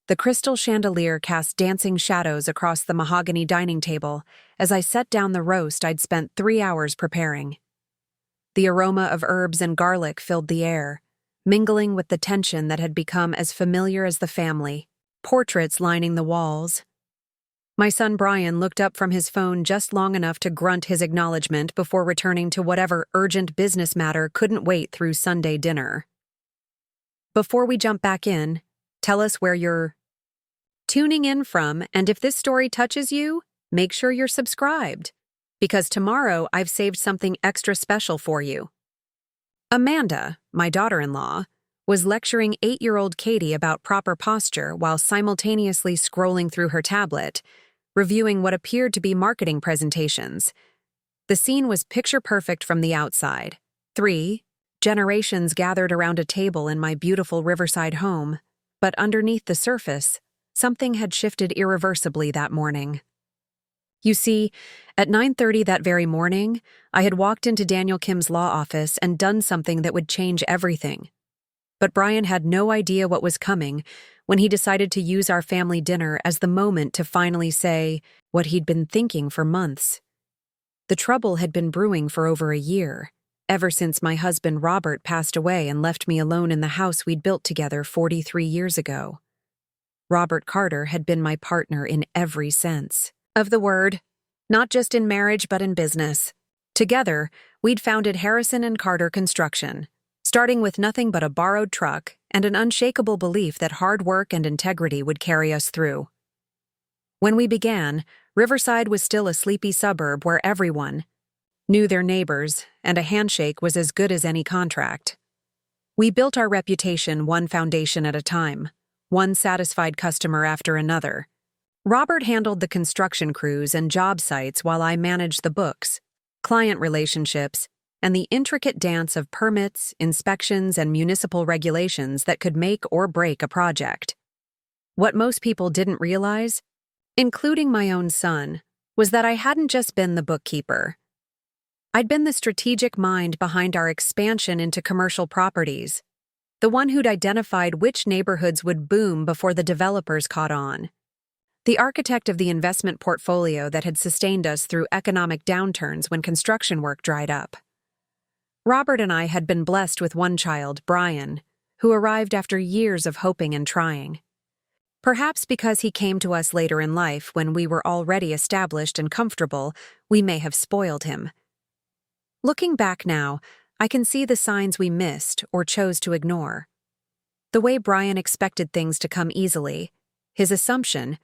The crystal chandelier cast dancing shadows across the mahogany dining table as I set down the roast I'd spent 3 hours preparing. The aroma of herbs and garlic filled the air, mingling with the tension that had become as familiar as the family, portraits lining the walls. My son Brian looked up from his phone just long enough to grunt his acknowledgment before returning to whatever urgent business matter couldn't wait through Sunday dinner. Before we jump back in, tell us where you're tuning in from, and if this story touches you, make sure you're subscribed, because tomorrow I've saved something extra special for you. Amanda, my daughter-in-law, was lecturing 8-year-old Katie about proper posture while simultaneously scrolling through her tablet, reviewing what appeared to be marketing presentations. The scene was picture-perfect from the outside. 3 generations gathered around a table in my beautiful Riverside home, but underneath the surface, something had shifted irreversibly that morning. You see, at 9:30 that very morning, I had walked into Daniel Kim's law office and done something that would change everything. But Brian had no idea what was coming when he decided to use our family dinner as the moment to finally say what he'd been thinking for months. The trouble had been brewing for over a year, ever since my husband Robert passed away and left me alone in the house we'd built together 43 years ago. Robert Carter had been my partner in every sense of the word, not just in marriage but in business. Together, we'd founded Harrison and Carter Construction, starting with nothing but a borrowed truck and an unshakable belief that hard work and integrity would carry us through. When we began, Riverside was still a sleepy suburb where everyone knew their neighbors, and a handshake was as good as any contract. We built our reputation one foundation at a time, one satisfied customer after another. Robert handled the construction crews and job sites while I managed the books, client relationships, and the intricate dance of permits, inspections, and municipal regulations that could make or break a project. What most people didn't realize, including my own son, was that I hadn't just been the bookkeeper. I'd been the strategic mind behind our expansion into commercial properties, the one who'd identified which neighborhoods would boom before the developers caught on, the architect of the investment portfolio that had sustained us through economic downturns when construction work dried up. Robert and I had been blessed with one child, Brian, who arrived after years of hoping and trying. Perhaps because he came to us later in life when we were already established and comfortable, we may have spoiled him. Looking back now, I can see the signs we missed or chose to ignore. The way Brian expected things to come easily, his assumption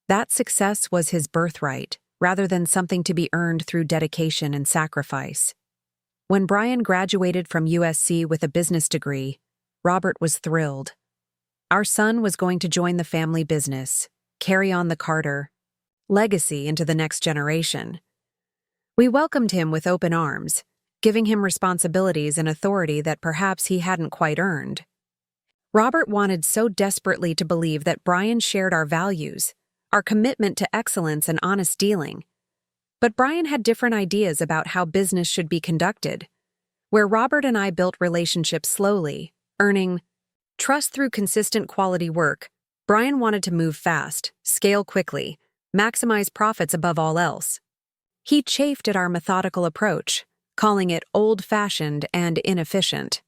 that success was his birthright rather than something to be earned through dedication and sacrifice. When Brian graduated from USC with a business degree, Robert was thrilled. Our son was going to join the family business, carry on the Carter legacy into the next generation. We welcomed him with open arms, giving him responsibilities and authority that perhaps he hadn't quite earned. Robert wanted so desperately to believe that Brian shared our values, our commitment to excellence and honest dealing. But Brian had different ideas about how business should be conducted. Where Robert and I built relationships slowly, earning trust through consistent quality work, Brian wanted to move fast, scale quickly, maximize profits above all else. He chafed at our methodical approach, calling it old-fashioned and inefficient.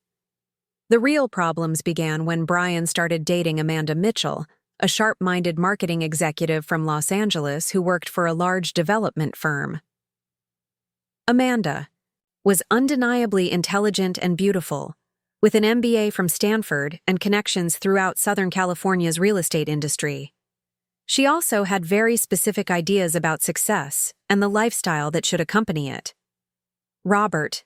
The real problems began when Brian started dating Amanda Mitchell, a sharp-minded marketing executive from Los Angeles who worked for a large development firm. Amanda was undeniably intelligent and beautiful, with an MBA from Stanford and connections throughout Southern California's real estate industry. She also had very specific ideas about success and the lifestyle that should accompany it. Robert,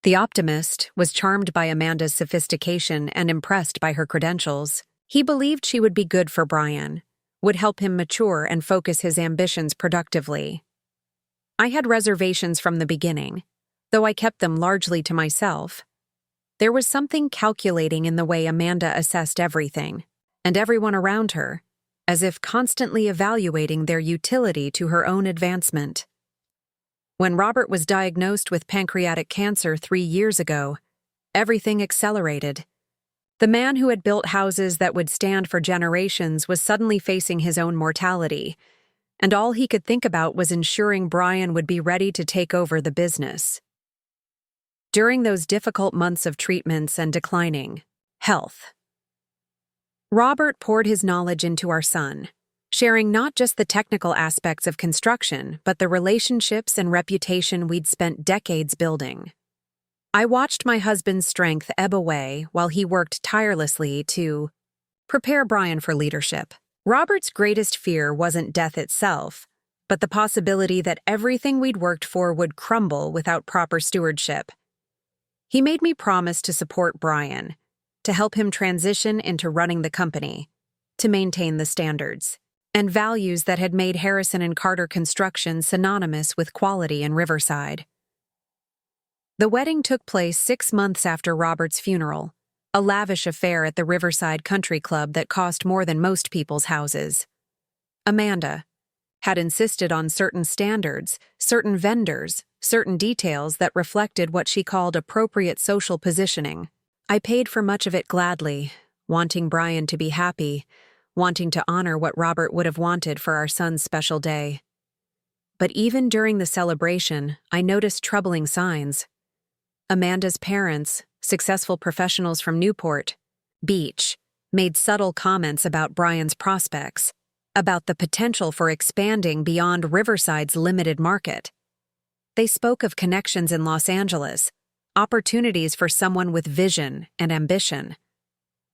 the optimist, was charmed by Amanda's sophistication and impressed by her credentials. He believed she would be good for Brian, would help him mature and focus his ambitions productively. I had reservations from the beginning, though I kept them largely to myself. There was something calculating in the way Amanda assessed everything, and everyone around her, as if constantly evaluating their utility to her own advancement. When Robert was diagnosed with pancreatic cancer 3 years ago, everything accelerated. The man who had built houses that would stand for generations was suddenly facing his own mortality, and all he could think about was ensuring Brian would be ready to take over the business. During those difficult months of treatments and declining health, Robert poured his knowledge into our son, sharing not just the technical aspects of construction, but the relationships and reputation we'd spent decades building. I watched my husband's strength ebb away while he worked tirelessly to prepare Brian for leadership. Robert's greatest fear wasn't death itself, but the possibility that everything we'd worked for would crumble without proper stewardship. He made me promise to support Brian, to help him transition into running the company, to maintain the standards and values that had made Harrison and Carter Construction synonymous with quality in Riverside. The wedding took place 6 months after Robert's funeral, a lavish affair at the Riverside Country Club that cost more than most people's houses. Amanda had insisted on certain standards, certain vendors, certain details that reflected what she called appropriate social positioning. I paid for much of it gladly, wanting Brian to be happy, wanting to honor what Robert would have wanted for our son's special day. But even during the celebration, I noticed troubling signs. Amanda's parents, successful professionals from Newport Beach, made subtle comments about Brian's prospects, about the potential for expanding beyond Riverside's limited market. They spoke of connections in Los Angeles, opportunities for someone with vision and ambition.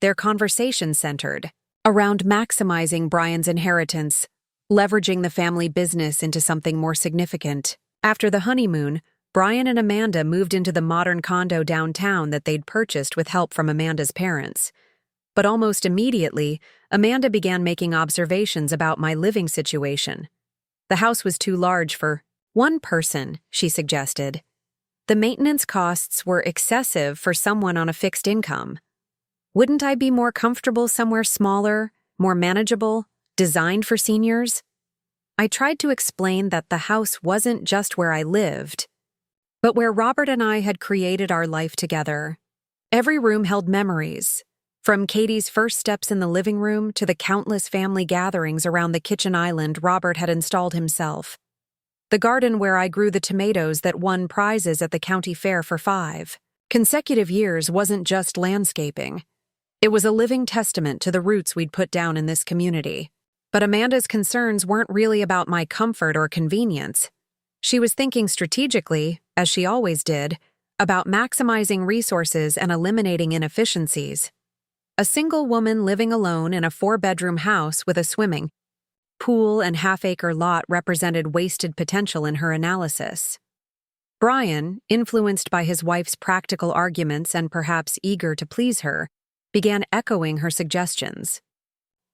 Their conversation centered around maximizing Brian's inheritance, leveraging the family business into something more significant. After the honeymoon, Brian and Amanda moved into the modern condo downtown that they'd purchased with help from Amanda's parents. But almost immediately, Amanda began making observations about my living situation. The house was too large for one person, she suggested. The maintenance costs were excessive for someone on a fixed income. Wouldn't I be more comfortable somewhere smaller, more manageable, designed for seniors? I tried to explain that the house wasn't just where I lived, but where Robert and I had created our life together. Every room held memories, from Katie's first steps in the living room to the countless family gatherings around the kitchen island Robert had installed himself. The garden where I grew the tomatoes that won prizes at the county fair for 5 consecutive years wasn't just landscaping. It was a living testament to the roots we'd put down in this community. But Amanda's concerns weren't really about my comfort or convenience. She was thinking strategically, as she always did, about maximizing resources and eliminating inefficiencies. A single woman living alone in a 4-bedroom house with a swimming pool and half-acre lot represented wasted potential in her analysis. Brian, influenced by his wife's practical arguments and perhaps eager to please her, began echoing her suggestions.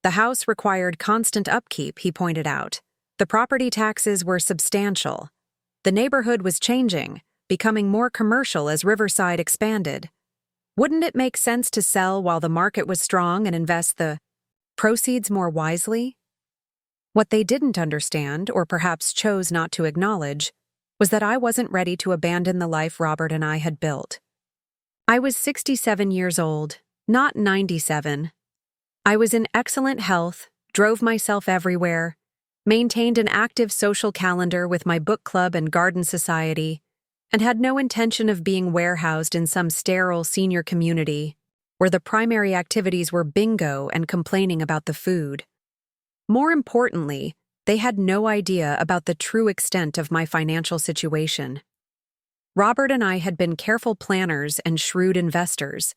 The house required constant upkeep, he pointed out. The property taxes were substantial. The neighborhood was changing, becoming more commercial as Riverside expanded. Wouldn't it make sense to sell while the market was strong and invest the proceeds more wisely? What they didn't understand, or perhaps chose not to acknowledge, was that I wasn't ready to abandon the life Robert and I had built. I was 67 years old, not 97. I was in excellent health, drove myself everywhere, maintained an active social calendar with my book club and garden society, and had no intention of being warehoused in some sterile senior community where the primary activities were bingo and complaining about the food. More importantly, they had no idea about the true extent of my financial situation. Robert and I had been careful planners and shrewd investors.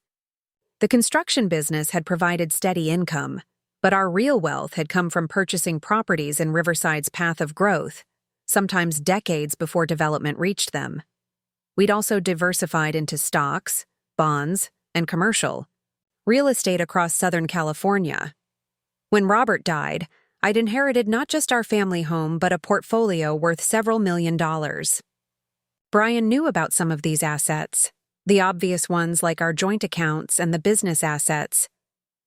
The construction business had provided steady income, but our real wealth had come from purchasing properties in Riverside's path of growth, sometimes decades before development reached them. We'd also diversified into stocks, bonds, and commercial real estate across Southern California. When Robert died, I'd inherited not just our family home but a portfolio worth several $1,000,000. Brian knew about some of these assets, the obvious ones like our joint accounts and the business assets,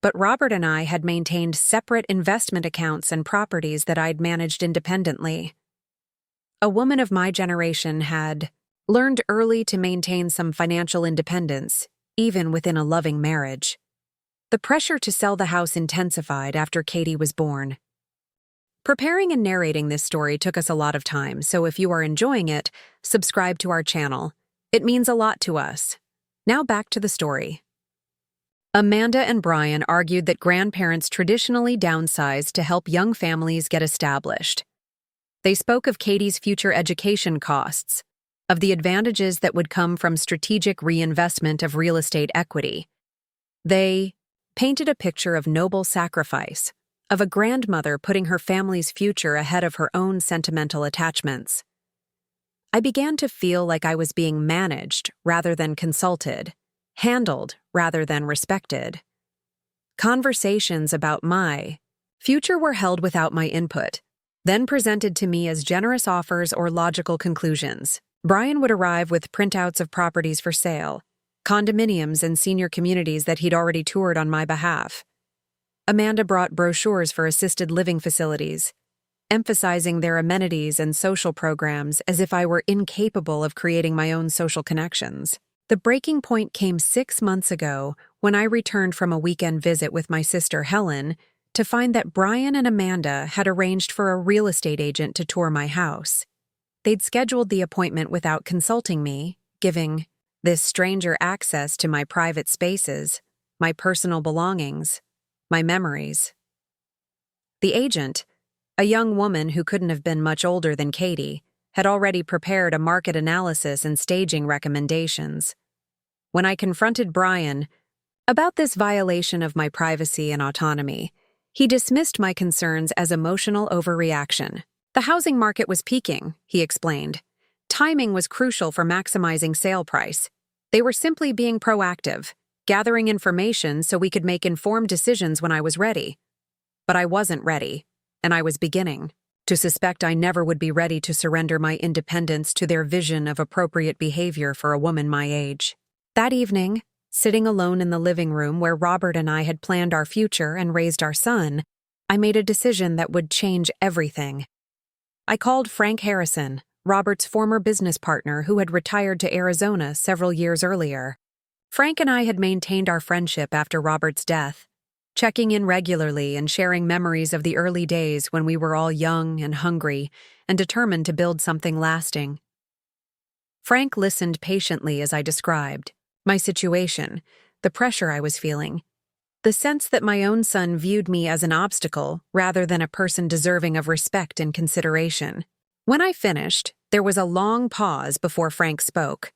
but Robert and I had maintained separate investment accounts and properties that I'd managed independently. A woman of my generation had learned early to maintain some financial independence, even within a loving marriage. The pressure to sell the house intensified after Katie was born. Preparing and narrating this story took us a lot of time, so if you are enjoying it, subscribe to our channel. It means a lot to us. Now back to the story. Amanda and Brian argued that grandparents traditionally downsized to help young families get established. They spoke of Katie's future education costs, of the advantages that would come from strategic reinvestment of real estate equity. They painted a picture of noble sacrifice, of a grandmother putting her family's future ahead of her own sentimental attachments. I began to feel like I was being managed rather than consulted, handled rather than respected. Conversations about my future were held without my input, then presented to me as generous offers or logical conclusions. Brian would arrive with printouts of properties for sale, condominiums and senior communities that he'd already toured on my behalf. Amanda brought brochures for assisted living facilities, emphasizing their amenities and social programs as if I were incapable of creating my own social connections. The breaking point came 6 months ago when I returned from a weekend visit with my sister Helen to find that Brian and Amanda had arranged for a real estate agent to tour my house. They'd scheduled the appointment without consulting me, giving this stranger access to my private spaces, my personal belongings, my memories. The agent, a young woman who couldn't have been much older than Katie, had already prepared a market analysis and staging recommendations. When I confronted Brian about this violation of my privacy and autonomy, he dismissed my concerns as emotional overreaction. The housing market was peaking, he explained. Timing was crucial for maximizing sale price. They were simply being proactive, gathering information so we could make informed decisions when I was ready. But I wasn't ready, and I was beginning to suspect I never would be ready to surrender my independence to their vision of appropriate behavior for a woman my age. That evening, sitting alone in the living room where Robert and I had planned our future and raised our son, I made a decision that would change everything. I called Frank Harrison, Robert's former business partner who had retired to Arizona several years earlier. Frank and I had maintained our friendship after Robert's death, checking in regularly and sharing memories of the early days when we were all young and hungry and determined to build something lasting. Frank listened patiently as I described my situation, the pressure I was feeling, the sense that my own son viewed me as an obstacle rather than a person deserving of respect and consideration. When I finished, there was a long pause before Frank spoke.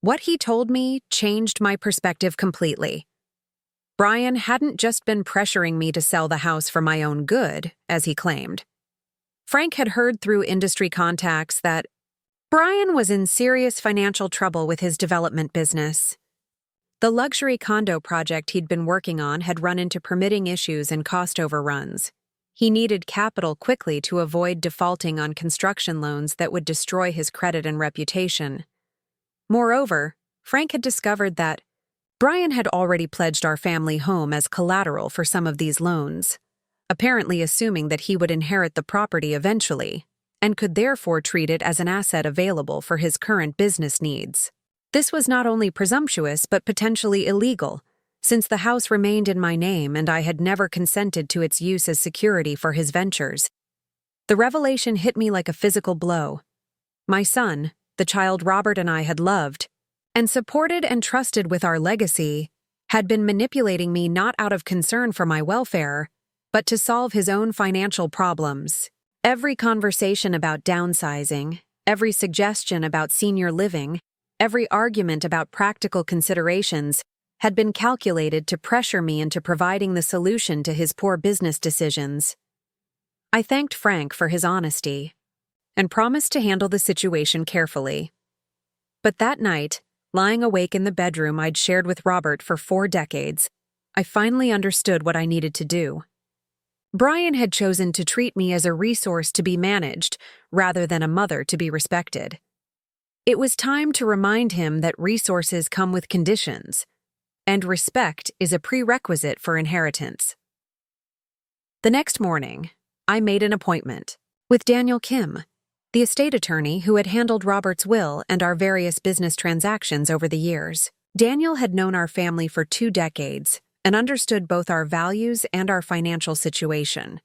What he told me changed my perspective completely. Brian hadn't just been pressuring me to sell the house for my own good, as he claimed. Frank had heard through industry contacts that Brian was in serious financial trouble with his development business. The luxury condo project he'd been working on had run into permitting issues and cost overruns. He needed capital quickly to avoid defaulting on construction loans that would destroy his credit and reputation. Moreover, Frank had discovered that Brian had already pledged our family home as collateral for some of these loans, apparently assuming that he would inherit the property eventually, and could therefore treat it as an asset available for his current business needs. This was not only presumptuous but potentially illegal, since the house remained in my name and I had never consented to its use as security for his ventures. The revelation hit me like a physical blow. My son, the child Robert and I had loved, and supported and trusted with our legacy, had been manipulating me not out of concern for my welfare, but to solve his own financial problems. Every conversation about downsizing, every suggestion about senior living, every argument about practical considerations had been calculated to pressure me into providing the solution to his poor business decisions. I thanked Frank for his honesty and promised to handle the situation carefully. But that night, lying awake in the bedroom I'd shared with Robert for 4 decades, I finally understood what I needed to do. Brian had chosen to treat me as a resource to be managed rather than a mother to be respected. It was time to remind him that resources come with conditions, and respect is a prerequisite for inheritance. The next morning, I made an appointment with Daniel Kim, the estate attorney who had handled Robert's will and our various business transactions over the years. Daniel had known our family for 2 decades, and understood both our values and our financial situation.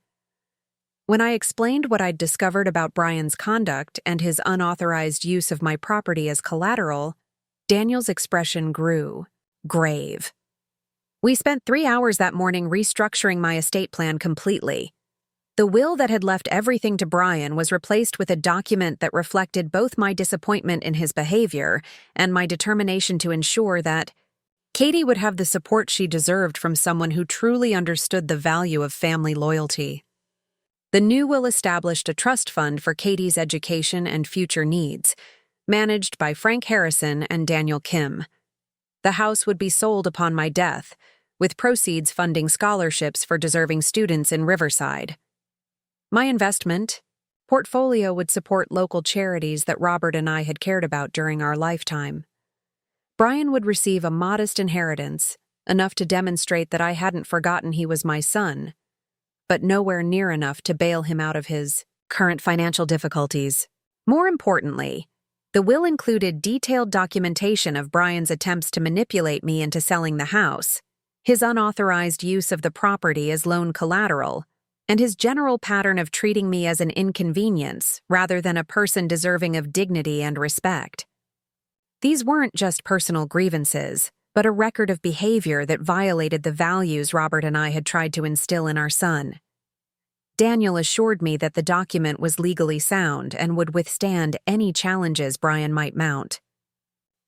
When I explained what I'd discovered about Brian's conduct and his unauthorized use of my property as collateral, Daniel's expression grew grave. We spent 3 hours that morning restructuring my estate plan completely. The will that had left everything to Brian was replaced with a document that reflected both my disappointment in his behavior and my determination to ensure that Katie would have the support she deserved from someone who truly understood the value of family loyalty. The new will established a trust fund for Katie's education and future needs, managed by Frank Harrison and Daniel Kim. The house would be sold upon my death, with proceeds funding scholarships for deserving students in Riverside. My investment portfolio would support local charities that Robert and I had cared about during our lifetime. Brian would receive a modest inheritance, enough to demonstrate that I hadn't forgotten he was my son, but nowhere near enough to bail him out of his current financial difficulties. More importantly, the will included detailed documentation of Brian's attempts to manipulate me into selling the house, his unauthorized use of the property as loan collateral, and his general pattern of treating me as an inconvenience rather than a person deserving of dignity and respect. These weren't just personal grievances, but a record of behavior that violated the values Robert and I had tried to instill in our son. Daniel assured me that the document was legally sound and would withstand any challenges Brian might mount.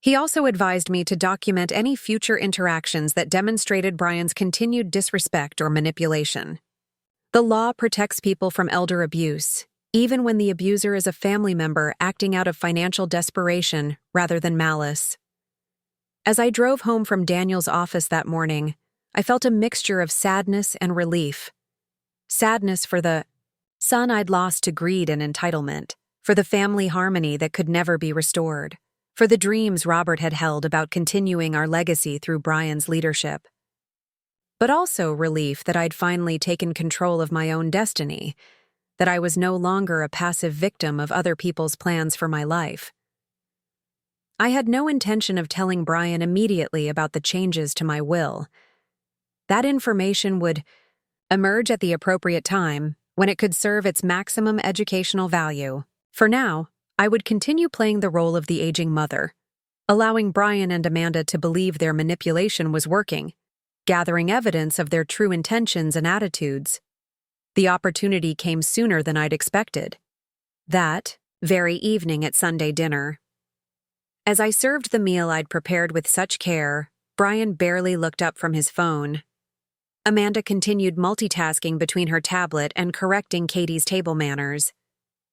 He also advised me to document any future interactions that demonstrated Brian's continued disrespect or manipulation. The law protects people from elder abuse, even when the abuser is a family member acting out of financial desperation rather than malice. As I drove home from Daniel's office that morning, I felt a mixture of sadness and relief. Sadness for the son I'd lost to greed and entitlement, for the family harmony that could never be restored, for the dreams Robert had held about continuing our legacy through Brian's leadership. But also relief that I'd finally taken control of my own destiny, that I was no longer a passive victim of other people's plans for my life. I had no intention of telling Brian immediately about the changes to my will. That information would emerge at the appropriate time, when it could serve its maximum educational value. For now, I would continue playing the role of the aging mother, allowing Brian and Amanda to believe their manipulation was working, gathering evidence of their true intentions and attitudes. The opportunity came sooner than I'd expected. That very evening at Sunday dinner. As I served the meal I'd prepared with such care, Brian barely looked up from his phone. Amanda continued multitasking between her tablet and correcting Katie's table manners.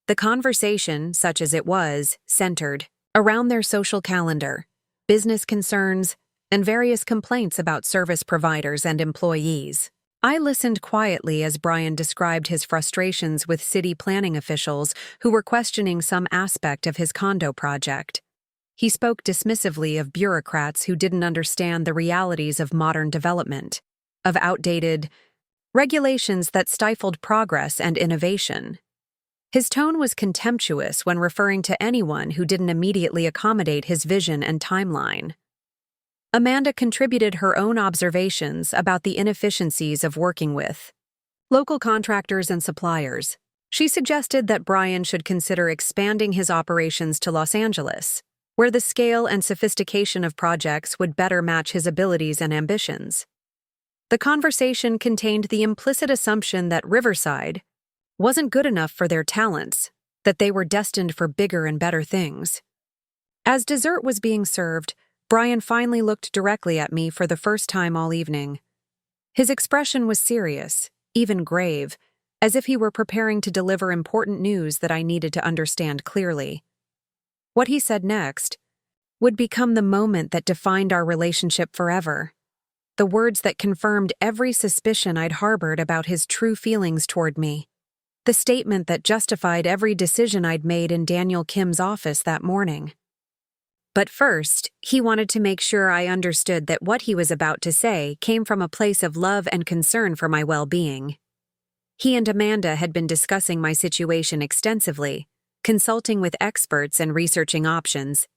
The conversation, such as it was, centered around their social calendar, business concerns, and various complaints about service providers and employees. I listened quietly as Brian described his frustrations with city planning officials who were questioning some aspect of his condo project. He spoke dismissively of bureaucrats who didn't understand the realities of modern development, of outdated regulations that stifled progress and innovation. His tone was contemptuous when referring to anyone who didn't immediately accommodate his vision and timeline. Amanda contributed her own observations about the inefficiencies of working with local contractors and suppliers. She suggested that Brian should consider expanding his operations to Los Angeles, where the scale and sophistication of projects would better match his abilities and ambitions. The conversation contained the implicit assumption that Riverside wasn't good enough for their talents, that they were destined for bigger and better things. As dessert was being served, Brian finally looked directly at me for the first time all evening. His expression was serious, even grave, as if he were preparing to deliver important news that I needed to understand clearly. What he said next would become the moment that defined our relationship forever. The words that confirmed every suspicion I'd harbored about his true feelings toward me. The statement that justified every decision I'd made in Daniel Kim's office that morning. But first, he wanted to make sure I understood that what he was about to say came from a place of love and concern for my well-being. He and Amanda had been discussing my situation extensively, consulting with experts and researching options.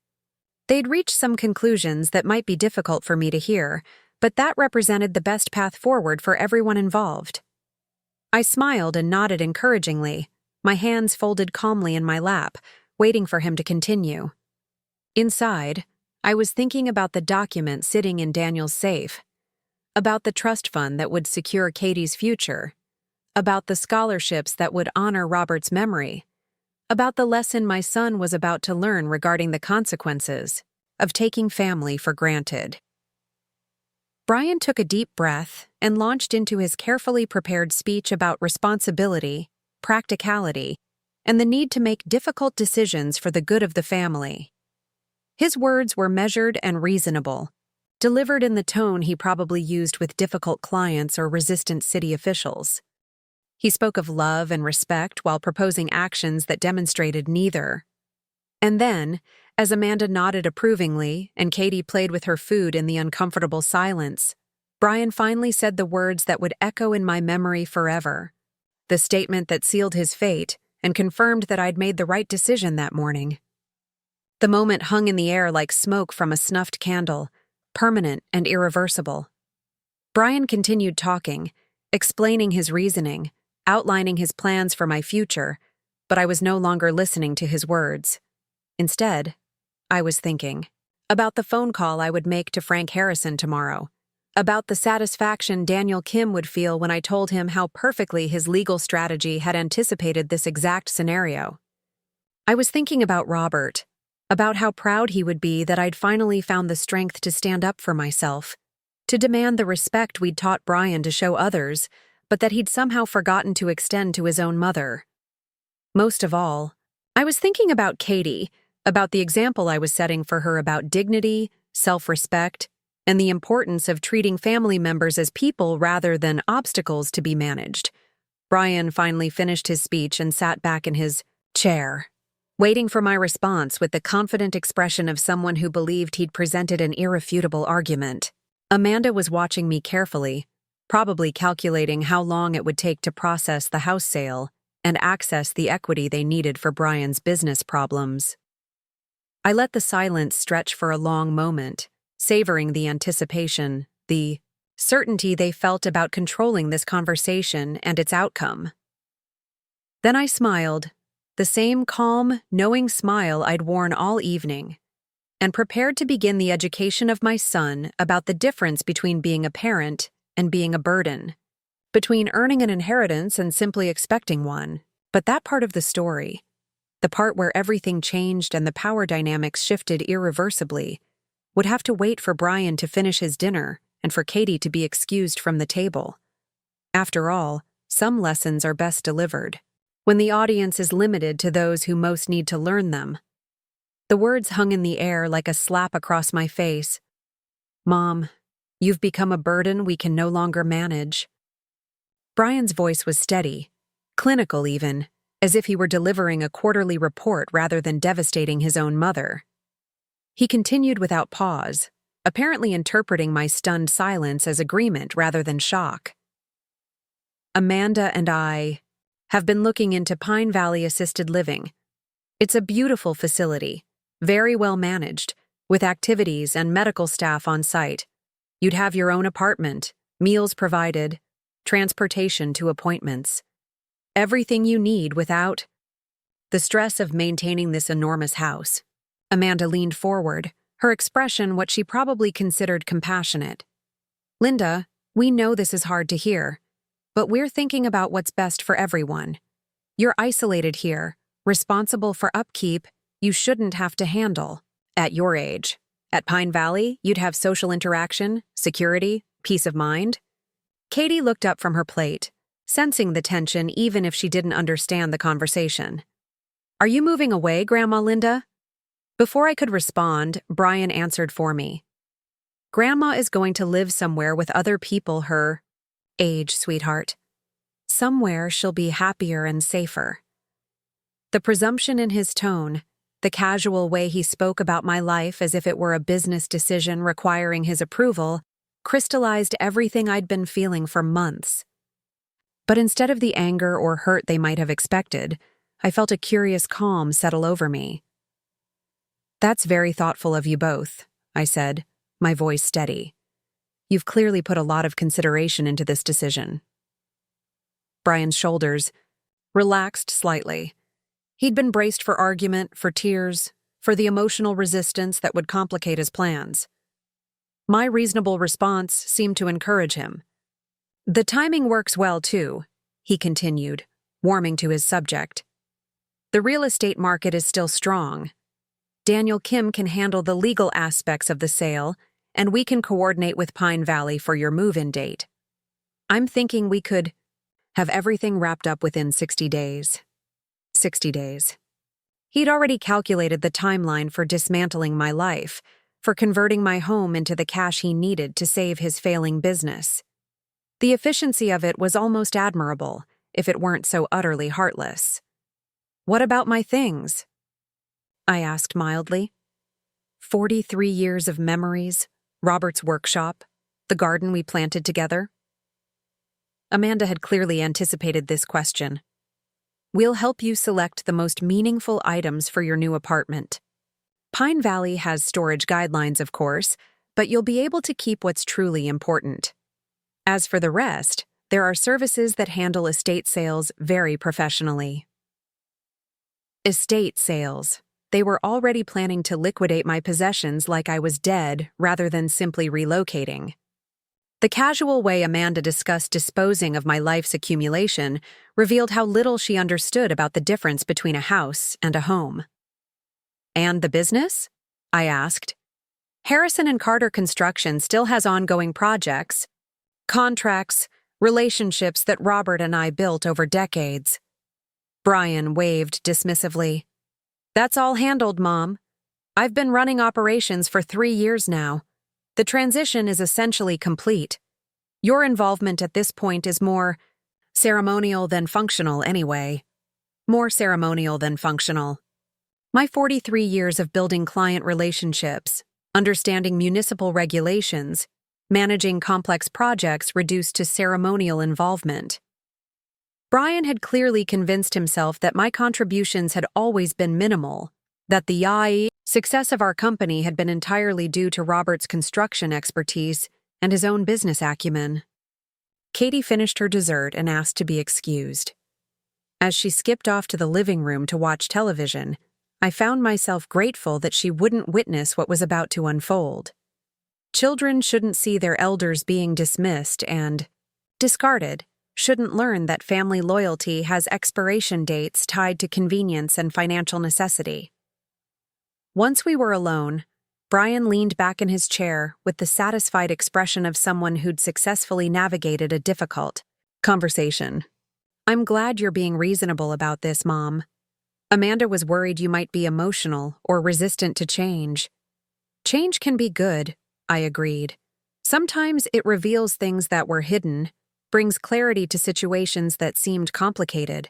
They'd reached some conclusions that might be difficult for me to hear, but that represented the best path forward for everyone involved. I smiled and nodded encouragingly, my hands folded calmly in my lap, waiting for him to continue. Inside, I was thinking about the document sitting in Daniel's safe, about the trust fund that would secure Katie's future, about the scholarships that would honor Robert's memory, about the lesson my son was about to learn regarding the consequences of taking family for granted. Brian took a deep breath and launched into his carefully prepared speech about responsibility, practicality, and the need to make difficult decisions for the good of the family. His words were measured and reasonable, delivered in the tone he probably used with difficult clients or resistant city officials. He spoke of love and respect while proposing actions that demonstrated neither. And then, as Amanda nodded approvingly and Katie played with her food in the uncomfortable silence, Brian finally said the words that would echo in my memory forever, the statement that sealed his fate and confirmed that I'd made the right decision that morning. The moment hung in the air like smoke from a snuffed candle, permanent and irreversible. Brian continued talking, explaining his reasoning, outlining his plans for my future, but I was no longer listening to his words. Instead, I was thinking about the phone call I would make to Frank Harrison tomorrow, about the satisfaction Daniel Kim would feel when I told him how perfectly his legal strategy had anticipated this exact scenario. I was thinking about Robert, about how proud he would be that I'd finally found the strength to stand up for myself, to demand the respect we'd taught Brian to show others, but that he'd somehow forgotten to extend to his own mother. Most of all, I was thinking about Katie, about the example I was setting for her about dignity, self-respect, and the importance of treating family members as people rather than obstacles to be managed. Brian finally finished his speech and sat back in his chair, waiting for my response with the confident expression of someone who believed he'd presented an irrefutable argument. Amanda was watching me carefully, probably calculating how long it would take to process the house sale and access the equity they needed for Brian's business problems. I let the silence stretch for a long moment, savoring the anticipation, the certainty they felt about controlling this conversation and its outcome. Then I smiled, the same calm, knowing smile I'd worn all evening, and prepared to begin the education of my son about the difference between being a parent and being a burden, between earning an inheritance and simply expecting one. But that part of the story, the part where everything changed and the power dynamics shifted irreversibly, would have to wait for Brian to finish his dinner and for Katie to be excused from the table. After all, some lessons are best delivered when the audience is limited to those who most need to learn them. The words hung in the air like a slap across my face. "Mom, you've become a burden we can no longer manage." Brian's voice was steady, clinical even, as if he were delivering a quarterly report rather than devastating his own mother. He continued without pause, apparently interpreting my stunned silence as agreement rather than shock. "Amanda and I have been looking into Pine Valley Assisted Living. It's a beautiful facility, very well managed, with activities and medical staff on site. You'd have your own apartment, meals provided, transportation to appointments. Everything you need without the stress of maintaining this enormous house." Amanda leaned forward, her expression what she probably considered compassionate. "Linda, we know this is hard to hear, but we're thinking about what's best for everyone. You're isolated here, responsible for upkeep you shouldn't have to handle at your age. At Pine Valley, you'd have social interaction, security, peace of mind." Katie looked up from her plate, sensing the tension even if she didn't understand the conversation. "Are you moving away, Grandma Linda?" Before I could respond, Brian answered for me. "Grandma is going to live somewhere with other people her age, sweetheart. Somewhere she'll be happier and safer." The presumption in his tone, the casual way he spoke about my life as if it were a business decision requiring his approval, crystallized everything I'd been feeling for months. But instead of the anger or hurt they might have expected, I felt a curious calm settle over me. "That's very thoughtful of you both," I said, my voice steady. You've clearly put a lot of consideration into this decision. Brian's shoulders relaxed slightly. He'd been braced for argument, for tears, for the emotional resistance that would complicate his plans. My reasonable response seemed to encourage him. The timing works well, too, he continued, warming to his subject. The real estate market is still strong. Daniel Kim can handle the legal aspects of the sale, and we can coordinate with Pine Valley for your move-in date. I'm thinking we could have everything wrapped up within 60 days. 60 days. He'd already calculated the timeline for dismantling my life, for converting my home into the cash he needed to save his failing business. The efficiency of it was almost admirable, if it weren't so utterly heartless. What about my things? I asked mildly. 43 years of memories, Robert's workshop, the garden we planted together. Amanda had clearly anticipated this question. We'll help you select the most meaningful items for your new apartment. Pine Valley has storage guidelines, of course, but you'll be able to keep what's truly important. As for the rest, there are services that handle estate sales very professionally. Estate sales. They were already planning to liquidate my possessions like I was dead rather than simply relocating. The casual way Amanda discussed disposing of my life's accumulation revealed how little she understood about the difference between a house and a home. And the business? I asked. Harrison and Carter Construction still has ongoing projects, contracts, relationships that Robert and I built over decades. Brian waved dismissively. That's all handled, Mom. I've been running operations for 3 years now. The transition is essentially complete. Your involvement at this point is more ceremonial than functional anyway. More ceremonial than functional. My 43 years of building client relationships, understanding municipal regulations, managing complex projects reduced to ceremonial involvement. Brian had clearly convinced himself that my contributions had always been minimal, that the success of our company had been entirely due to Robert's construction expertise and his own business acumen. Katie finished her dessert and asked to be excused. As she skipped off to the living room to watch television, I found myself grateful that she wouldn't witness what was about to unfold. Children shouldn't see their elders being dismissed and discarded, shouldn't learn that family loyalty has expiration dates tied to convenience and financial necessity. Once we were alone, Brian leaned back in his chair with the satisfied expression of someone who'd successfully navigated a difficult conversation. I'm glad you're being reasonable about this, Mom. Amanda was worried you might be emotional or resistant to change. Change can be good, I agreed. Sometimes it reveals things that were hidden, brings clarity to situations that seemed complicated.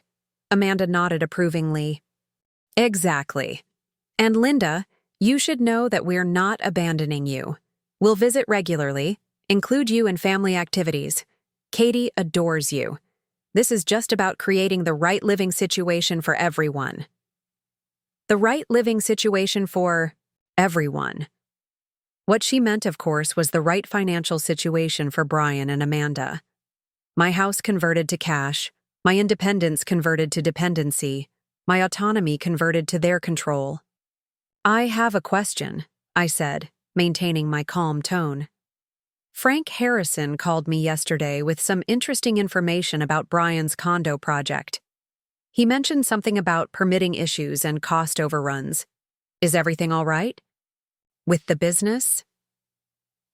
Amanda nodded approvingly. Exactly. And Linda, you should know that we're not abandoning you. We'll visit regularly, include you in family activities. Katie adores you. This is just about creating the right living situation for everyone. The right living situation for everyone. What she meant, of course, was the right financial situation for Brian and Amanda. My house converted to cash, my independence converted to dependency, my autonomy converted to their control. I have a question, I said, maintaining my calm tone. Frank Harrison called me yesterday with some interesting information about Brian's condo project. He mentioned something about permitting issues and cost overruns. Is everything all right? With the business?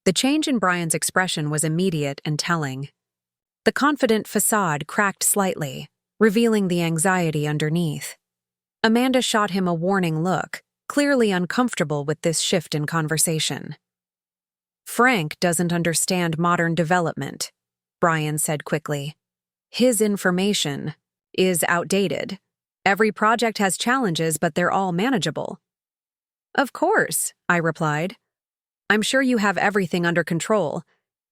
The change in Brian's expression was immediate and telling. The confident facade cracked slightly, revealing the anxiety underneath. Amanda shot him a warning look, clearly uncomfortable with this shift in conversation. Frank doesn't understand modern development, Brian said quickly. His information is outdated. Every project has challenges, but they're all manageable. Of course, I replied. I'm sure you have everything under control.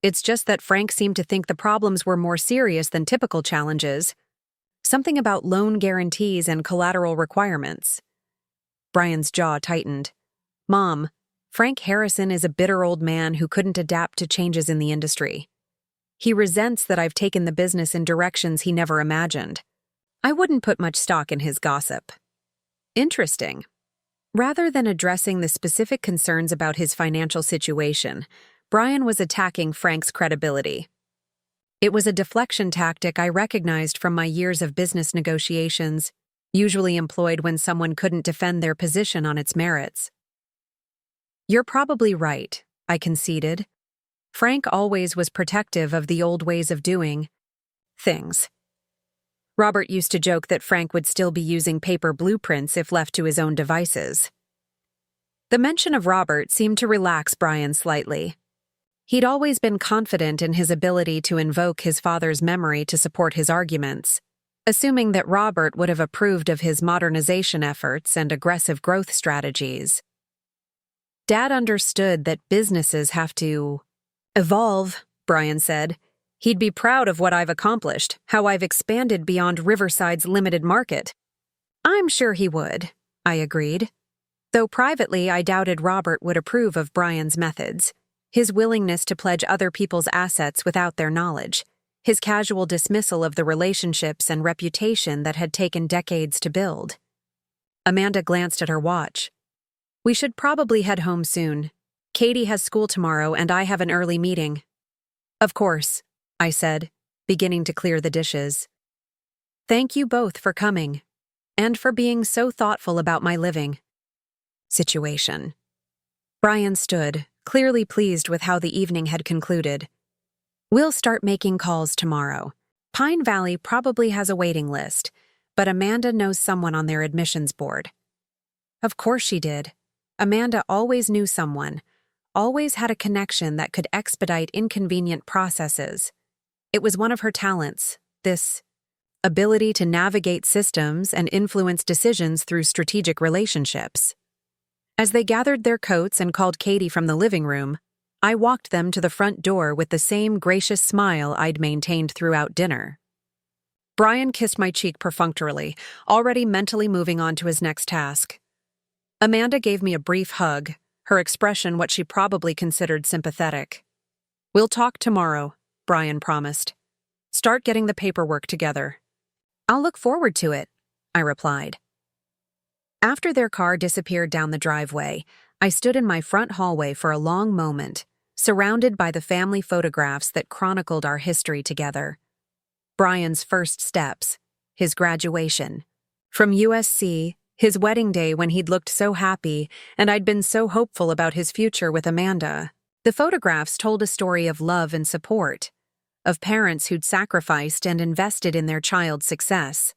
It's just that Frank seemed to think the problems were more serious than typical challenges. Something about loan guarantees and collateral requirements. Brian's jaw tightened. Mom, Frank Harrison is a bitter old man who couldn't adapt to changes in the industry. He resents that I've taken the business in directions he never imagined. I wouldn't put much stock in his gossip. Interesting. Rather than addressing the specific concerns about his financial situation, Brian was attacking Frank's credibility. It was a deflection tactic I recognized from my years of business negotiations, usually employed when someone couldn't defend their position on its merits. You're probably right, I conceded. Frank always was protective of the old ways of doing things. Robert used to joke that Frank would still be using paper blueprints if left to his own devices. The mention of Robert seemed to relax Brian slightly. He'd always been confident in his ability to invoke his father's memory to support his arguments, assuming that Robert would have approved of his modernization efforts and aggressive growth strategies. Dad understood that businesses have to evolve, Brian said. He'd be proud of what I've accomplished, how I've expanded beyond Riverside's limited market. I'm sure he would, I agreed. Though privately I doubted Robert would approve of Brian's methods, his willingness to pledge other people's assets without their knowledge, his casual dismissal of the relationships and reputation that had taken decades to build. Amanda glanced at her watch. We should probably head home soon. Katie has school tomorrow and I have an early meeting. Of course, I said, beginning to clear the dishes. Thank you both for coming, and for being so thoughtful about my living situation. Brian stood, clearly pleased with how the evening had concluded. We'll start making calls tomorrow. Pine Valley probably has a waiting list, but Amanda knows someone on their admissions board. Of course she did. Amanda always knew someone, always had a connection that could expedite inconvenient processes. It was one of her talents, this ability to navigate systems and influence decisions through strategic relationships. As they gathered their coats and called Katie from the living room, I walked them to the front door with the same gracious smile I'd maintained throughout dinner. Brian kissed my cheek perfunctorily, already mentally moving on to his next task. Amanda gave me a brief hug, her expression what she probably considered sympathetic. We'll talk tomorrow, Brian promised. Start getting the paperwork together. I'll look forward to it, I replied. After their car disappeared down the driveway, I stood in my front hallway for a long moment, surrounded by the family photographs that chronicled our history together. Brian's first steps, his graduation. From USC, his wedding day when he'd looked so happy and I'd been so hopeful about his future with Amanda. The photographs told a story of love and support, of parents who'd sacrificed and invested in their child's success.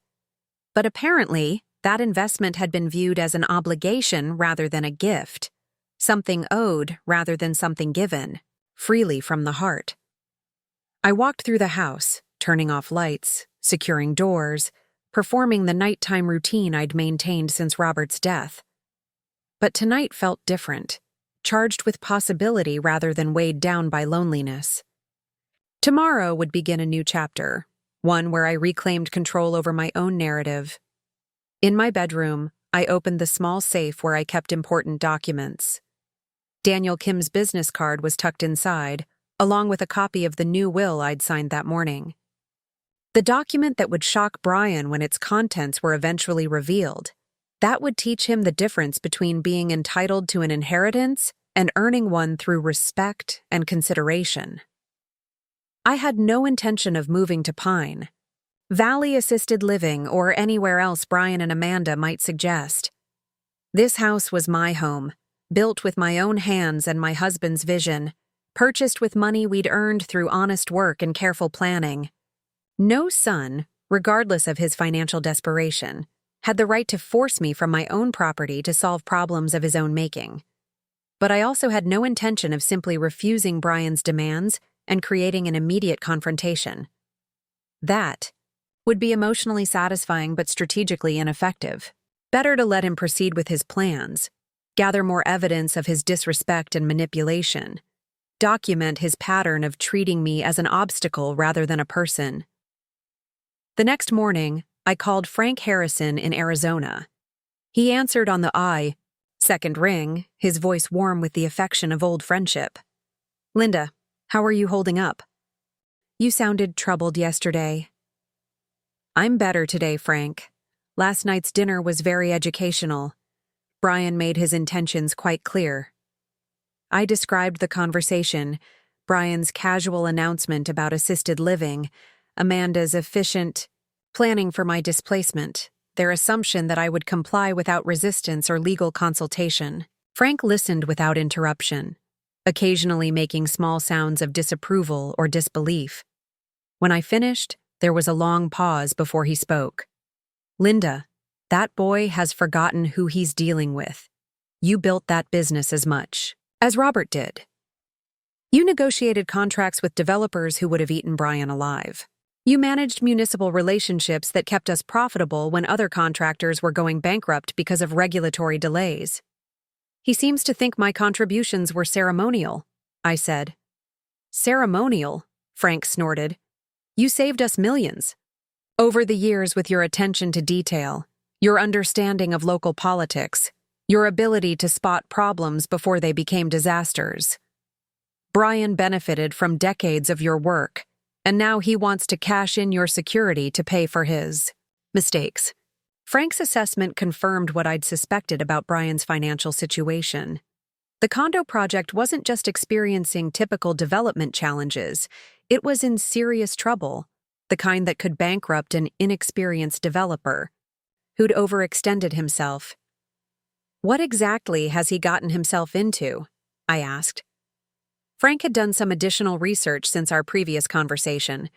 But apparently, that investment had been viewed as an obligation rather than a gift, something owed rather than something given, freely from the heart. I walked through the house, turning off lights, securing doors, performing the nighttime routine I'd maintained since Robert's death. But tonight felt different, charged with possibility rather than weighed down by loneliness. Tomorrow would begin a new chapter, one where I reclaimed control over my own narrative. In my bedroom, I opened the small safe where I kept important documents. Daniel Kim's business card was tucked inside, along with a copy of the new will I'd signed that morning. The document that would shock Brian when its contents were eventually revealed. That would teach him the difference between being entitled to an inheritance and earning one through respect and consideration. I had no intention of moving to Pine Valley assisted living or anywhere else Brian and Amanda might suggest. This house was my home, built with my own hands and my husband's vision, purchased with money we'd earned through honest work and careful planning. No son, regardless of his financial desperation, had the right to force me from my own property to solve problems of his own making. But I also had no intention of simply refusing Brian's demands and creating an immediate confrontation. That would be emotionally satisfying but strategically ineffective. Better to let him proceed with his plans, gather more evidence of his disrespect and manipulation, document his pattern of treating me as an obstacle rather than a person. The next morning, I called Frank Harrison in Arizona. He answered on the Second ring, his voice warm with the affection of old friendship. Linda, how are you holding up? You sounded troubled yesterday. I'm better today, Frank. Last night's dinner was very educational. Brian made his intentions quite clear. I described the conversation, Brian's casual announcement about assisted living, Amanda's efficient planning for my displacement, their assumption that I would comply without resistance or legal consultation. Frank listened without interruption, occasionally making small sounds of disapproval or disbelief. When I finished, there was a long pause before he spoke. Linda, that boy has forgotten who he's dealing with. You built that business as much as Robert did. You negotiated contracts with developers who would have eaten Brian alive. You managed municipal relationships that kept us profitable when other contractors were going bankrupt because of regulatory delays. He seems to think my contributions were ceremonial, I said. Ceremonial? Frank snorted. You saved us millions. Over the years, with your attention to detail, your understanding of local politics, your ability to spot problems before they became disasters. Brian benefited from decades of your work, and now he wants to cash in your security to pay for his mistakes. Frank's assessment confirmed what I'd suspected about Brian's financial situation. The condo project wasn't just experiencing typical development challenges, it was in serious trouble, the kind that could bankrupt an inexperienced developer who'd overextended himself. What exactly has he gotten himself into? I asked. Frank had done some additional research since our previous conversation.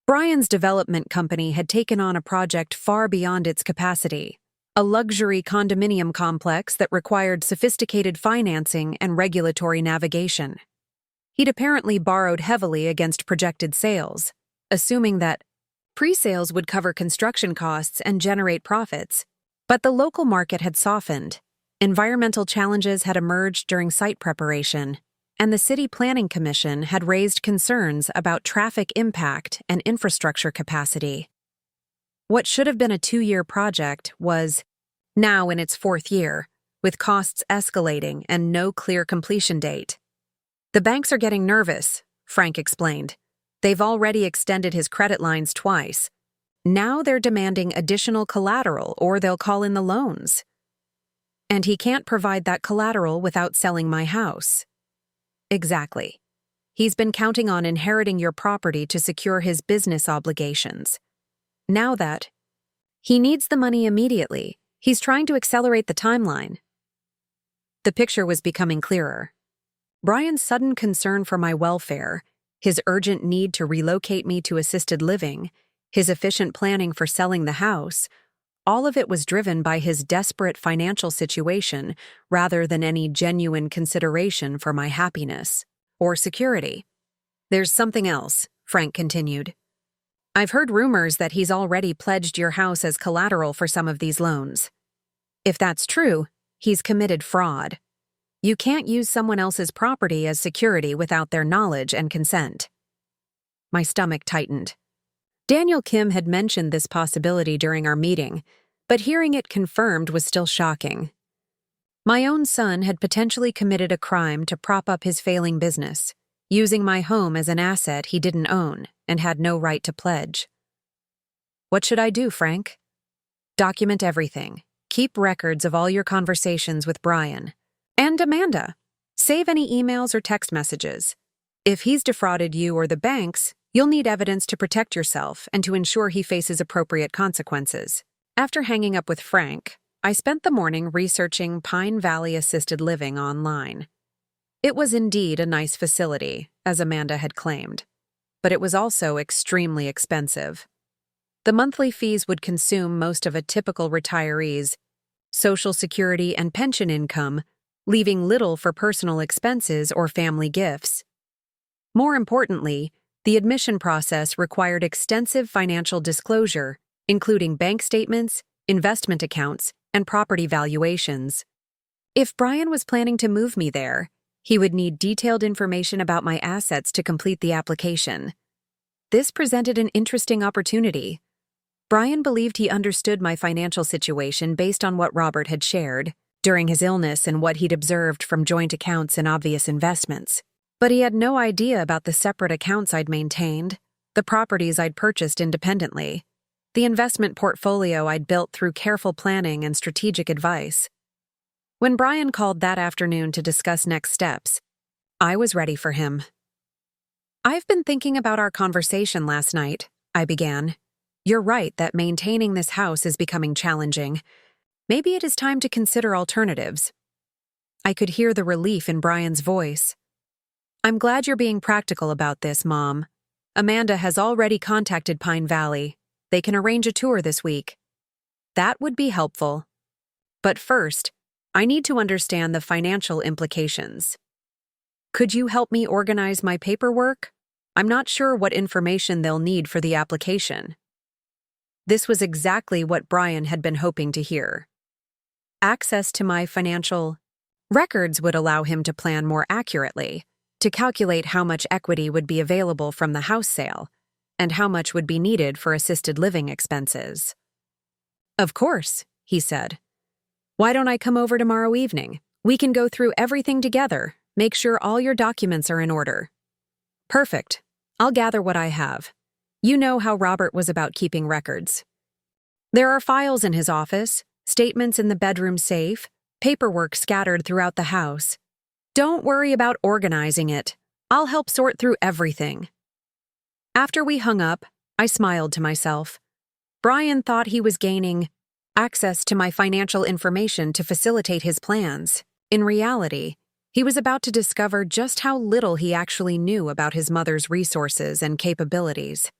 Brian's development company had taken on a project far beyond its capacity, a luxury condominium complex that required sophisticated financing and regulatory navigation. He'd apparently borrowed heavily against projected sales, assuming that pre-sales would cover construction costs and generate profits. But the local market had softened, environmental challenges had emerged during site preparation, and the City Planning Commission had raised concerns about traffic impact and infrastructure capacity. What should have been a 2-year project was now in its 4th year, with costs escalating and no clear completion date. The banks are getting nervous, Frank explained. They've already extended his credit lines twice. Now they're demanding additional collateral or they'll call in the loans. And he can't provide that collateral without selling my house. Exactly. He's been counting on inheriting your property to secure his business obligations. Now that he needs the money immediately, he's trying to accelerate the timeline. The picture was becoming clearer. Brian's sudden concern for my welfare, his urgent need to relocate me to assisted living, his efficient planning for selling the house, all of it was driven by his desperate financial situation rather than any genuine consideration for my happiness or security. There's something else, Frank continued. I've heard rumors that he's already pledged your house as collateral for some of these loans. If that's true, he's committed fraud. You can't use someone else's property as security without their knowledge and consent. My stomach tightened. Daniel Kim had mentioned this possibility during our meeting, but hearing it confirmed was still shocking. My own son had potentially committed a crime to prop up his failing business, using my home as an asset he didn't own and had no right to pledge. What should I do, Frank? Document everything. Keep records of all your conversations with Brian. And Amanda. Save any emails or text messages. If he's defrauded you or the banks, you'll need evidence to protect yourself and to ensure he faces appropriate consequences. After hanging up with Frank, I spent the morning researching Pine Valley Assisted Living online. It was indeed a nice facility, as Amanda had claimed, but it was also extremely expensive. The monthly fees would consume most of a typical retiree's Social Security and pension income, leaving little for personal expenses or family gifts. More importantly, the admission process required extensive financial disclosure, including bank statements, investment accounts, and property valuations. If Brian was planning to move me there, he would need detailed information about my assets to complete the application. This presented an interesting opportunity. Brian believed he understood my financial situation based on what Robert had shared. during his illness and what he'd observed from joint accounts and obvious investments. But he had no idea about the separate accounts I'd maintained, the properties I'd purchased independently, the investment portfolio I'd built through careful planning and strategic advice. When Brian called that afternoon to discuss next steps, I was ready for him. "I've been thinking about our conversation last night," I began. "You're right that maintaining this house is becoming challenging. Maybe it is time to consider alternatives." I could hear the relief in Brian's voice. "I'm glad you're being practical about this, Mom. Amanda has already contacted Pine Valley. They can arrange a tour this week." "That would be helpful. But first, I need to understand the financial implications. Could you help me organize my paperwork? I'm not sure what information they'll need for the application." This was exactly what Brian had been hoping to hear. Access to my financial records would allow him to plan more accurately, to calculate how much equity would be available from the house sale, and how much would be needed for assisted living expenses. "Of course," he said. "Why don't I come over tomorrow evening? We can go through everything together, make sure all your documents are in order." "Perfect. I'll gather what I have. You know how Robert was about keeping records. There are files in his office, statements in the bedroom safe, paperwork scattered throughout the house. Don't worry about organizing it. I'll help sort through everything." After we hung up, I smiled to myself. Brian thought he was gaining access to my financial information to facilitate his plans. In reality, he was about to discover just how little he actually knew about his mother's resources and capabilities.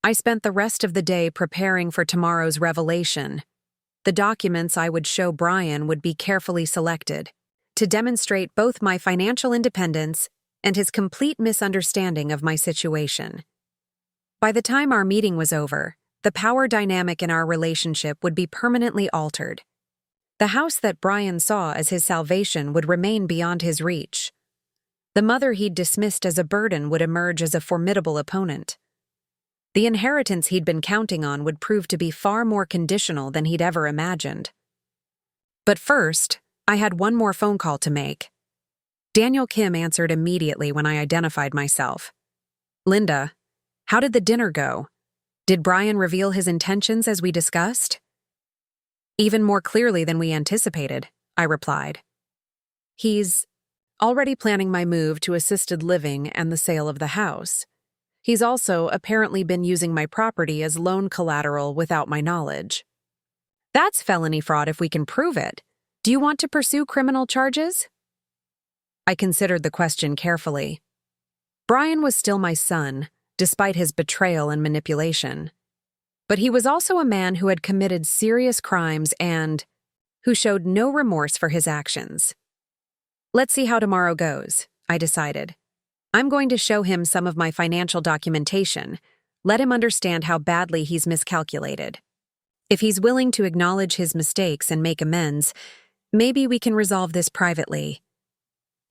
I spent the rest of the day preparing for tomorrow's revelation. The documents I would show Brian would be carefully selected to demonstrate both my financial independence and his complete misunderstanding of my situation. By the time our meeting was over, the power dynamic in our relationship would be permanently altered. The house that Brian saw as his salvation would remain beyond his reach. The mother he'd dismissed as a burden would emerge as a formidable opponent. The inheritance he'd been counting on would prove to be far more conditional than he'd ever imagined. But first, I had one more phone call to make. Daniel Kim answered immediately when I identified myself. "Linda, how did the dinner go? Did Brian reveal his intentions as we discussed?" "Even more clearly than we anticipated," I replied. "He's already planning my move to assisted living and the sale of the house. He's also apparently been using my property as loan collateral without my knowledge. That's felony fraud if we can prove it. Do you want to pursue criminal charges?" I considered the question carefully. Brian was still my son, despite his betrayal and manipulation. But he was also a man who had committed serious crimes and who showed no remorse for his actions. "Let's see how tomorrow goes," I decided. "I'm going to show him some of my financial documentation, let him understand how badly he's miscalculated. If he's willing to acknowledge his mistakes and make amends, maybe we can resolve this privately.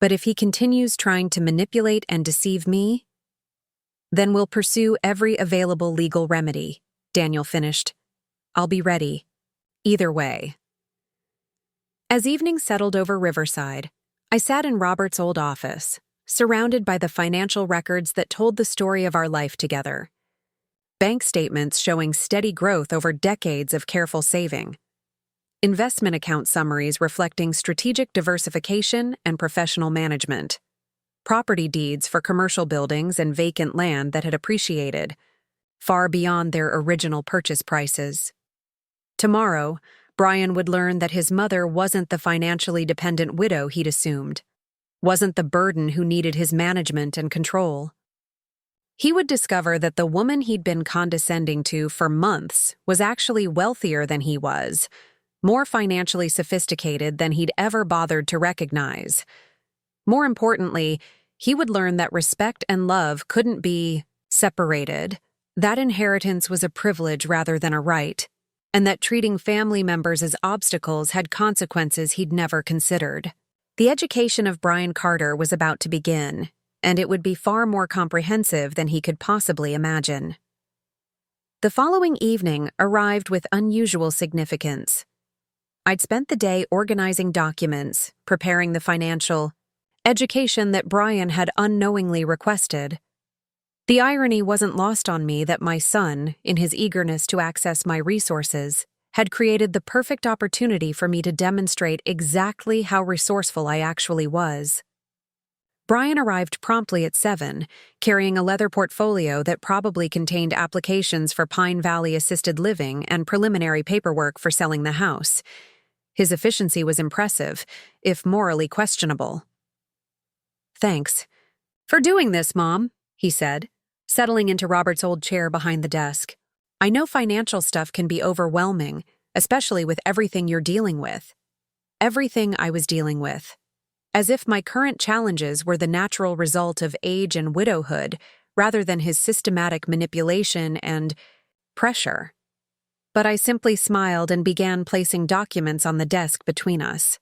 But if he continues trying to manipulate and deceive me, then we'll pursue every available legal remedy," Daniel finished. "I'll be ready. Either way." As evening settled over Riverside, I sat in Robert's old office, surrounded by the financial records that told the story of our life together. Bank statements showing steady growth over decades of careful saving. Investment account summaries reflecting strategic diversification and professional management. Property deeds for commercial buildings and vacant land that had appreciated, far beyond their original purchase prices. Tomorrow, Brian would learn that his mother wasn't the financially dependent widow he'd assumed, wasn't the burden who needed his management and control. He would discover that the woman he'd been condescending to for months was actually wealthier than he was, more financially sophisticated than he'd ever bothered to recognize. More importantly, he would learn that respect and love couldn't be separated, that inheritance was a privilege rather than a right, and that treating family members as obstacles had consequences he'd never considered. The education of Brian Carter was about to begin, and it would be far more comprehensive than he could possibly imagine. The following evening arrived with unusual significance. I'd spent the day organizing documents, preparing the financial education that Brian had unknowingly requested. The irony wasn't lost on me that my son, in his eagerness to access my resources, had created the perfect opportunity for me to demonstrate exactly how resourceful I actually was. Brian arrived promptly at 7, carrying a leather portfolio that probably contained applications for Pine Valley assisted living and preliminary paperwork for selling the house. His efficiency was impressive, if morally questionable. "Thanks for doing this, Mom," he said, settling into Robert's old chair behind the desk. "I know financial stuff can be overwhelming, especially with everything you're dealing with." Everything I was dealing with. As if my current challenges were the natural result of age and widowhood, rather than his systematic manipulation and pressure. But I simply smiled and began placing documents on the desk between us.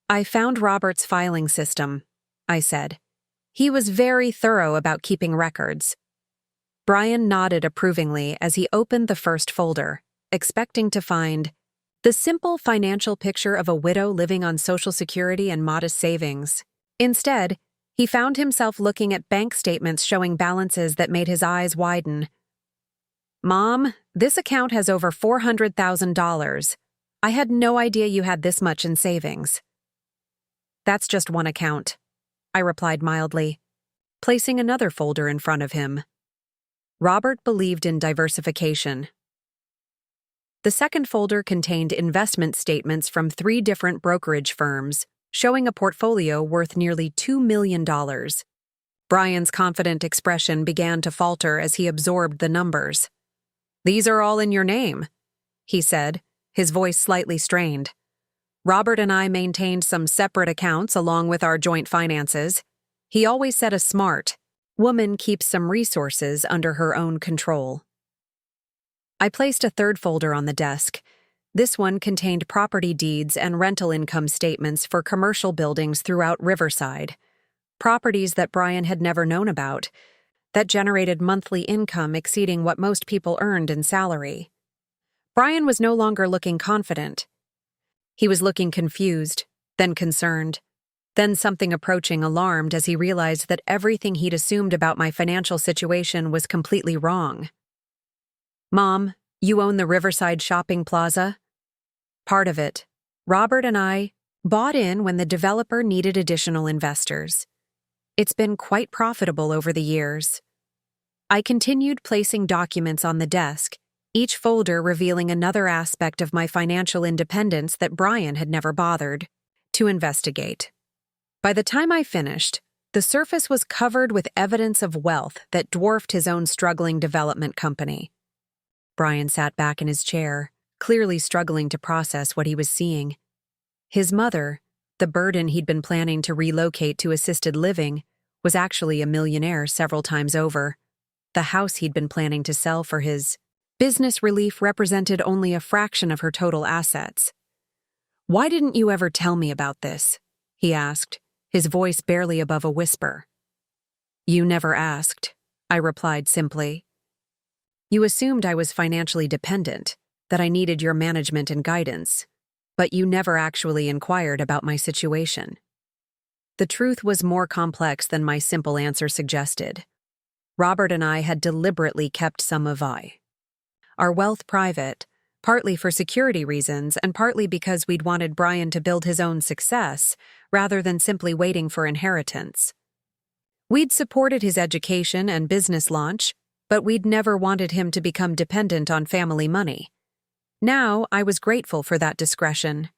"I found Robert's filing system," I said. "He was very thorough about keeping records." Brian nodded approvingly as he opened the first folder, expecting to find the simple financial picture of a widow living on Social Security and modest savings. Instead, he found himself looking at bank statements showing balances that made his eyes widen. "Mom, this account has over $400,000. I had no idea you had this much in savings." "That's just one account," I replied mildly, placing another folder in front of him. Robert believed in diversification. The second folder contained investment statements from 3 different brokerage firms, showing a portfolio worth nearly $2 million. Brian's confident expression began to falter as he absorbed the numbers. "These are all in your name," he said, his voice slightly strained. Robert and I maintained some separate accounts along with our joint finances. He always said a smart woman keeps some resources under her own control. I placed a third folder on the desk. This one contained property deeds and rental income statements for commercial buildings throughout Riverside, properties that Brian had never known about, that generated monthly income exceeding what most people earned in salary. Brian was no longer looking confident. He was looking confused, then concerned, then something approaching alarmed as he realized that everything he'd assumed about my financial situation was completely wrong. "Mom, you own the Riverside shopping plaza?" "Part of it. Robert and I bought in when the developer needed additional investors. It's been quite profitable over the years." I continued placing documents on the desk, each folder revealing another aspect of my financial independence that Brian had never bothered to investigate. By the time I finished, the surface was covered with evidence of wealth that dwarfed his own struggling development company. Brian sat back in his chair, clearly struggling to process what he was seeing. His mother, the burden he'd been planning to relocate to assisted living, was actually a millionaire several times over. The house he'd been planning to sell for his business relief represented only a fraction of her total assets. "Why didn't you ever tell me about this?" he asked, his voice barely above a whisper. "You never asked," I replied simply. "You assumed I was financially dependent, that I needed your management and guidance, but you never actually inquired about my situation." The truth was more complex than my simple answer suggested. Robert and I had deliberately kept some of our wealth private, partly for security reasons and partly because we'd wanted Brian to build his own success rather than simply waiting for inheritance. We'd supported his education and business launch, but we'd never wanted him to become dependent on family money. Now, I was grateful for that discretion.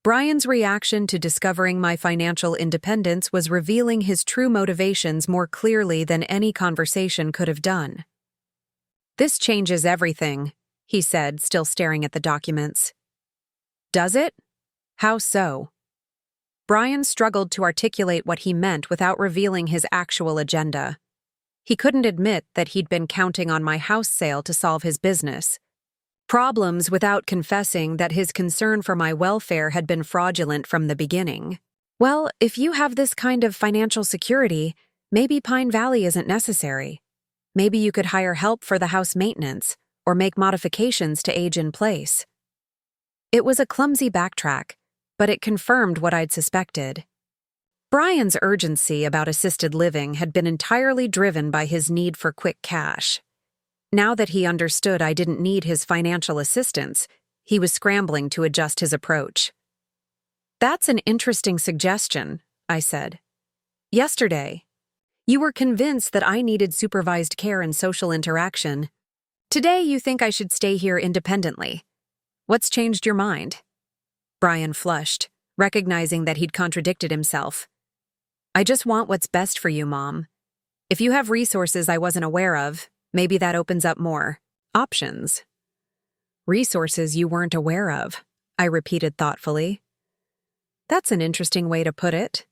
Brian's reaction to discovering my financial independence was revealing his true motivations more clearly than any conversation could have done. "This changes everything," he said, still staring at the documents. "Does it? How so?" Brian struggled to articulate what he meant without revealing his actual agenda. He couldn't admit that he'd been counting on my house sale to solve his business problems without confessing that his concern for my welfare had been fraudulent from the beginning. "Well, if you have this kind of financial security, maybe Pine Valley isn't necessary. Maybe you could hire help for the house maintenance or make modifications to age in place." It was a clumsy backtrack, but it confirmed what I'd suspected. Brian's urgency about assisted living had been entirely driven by his need for quick cash. Now that he understood I didn't need his financial assistance, he was scrambling to adjust his approach. "That's an interesting suggestion," I said. "Yesterday, you were convinced that I needed supervised care and social interaction. Today, you think I should stay here independently. What's changed your mind?" Brian flushed, recognizing that he'd contradicted himself. "I just want what's best for you, Mom. If you have resources I wasn't aware of, maybe that opens up more options." "Resources you weren't aware of," I repeated thoughtfully. "That's an interesting way to put it.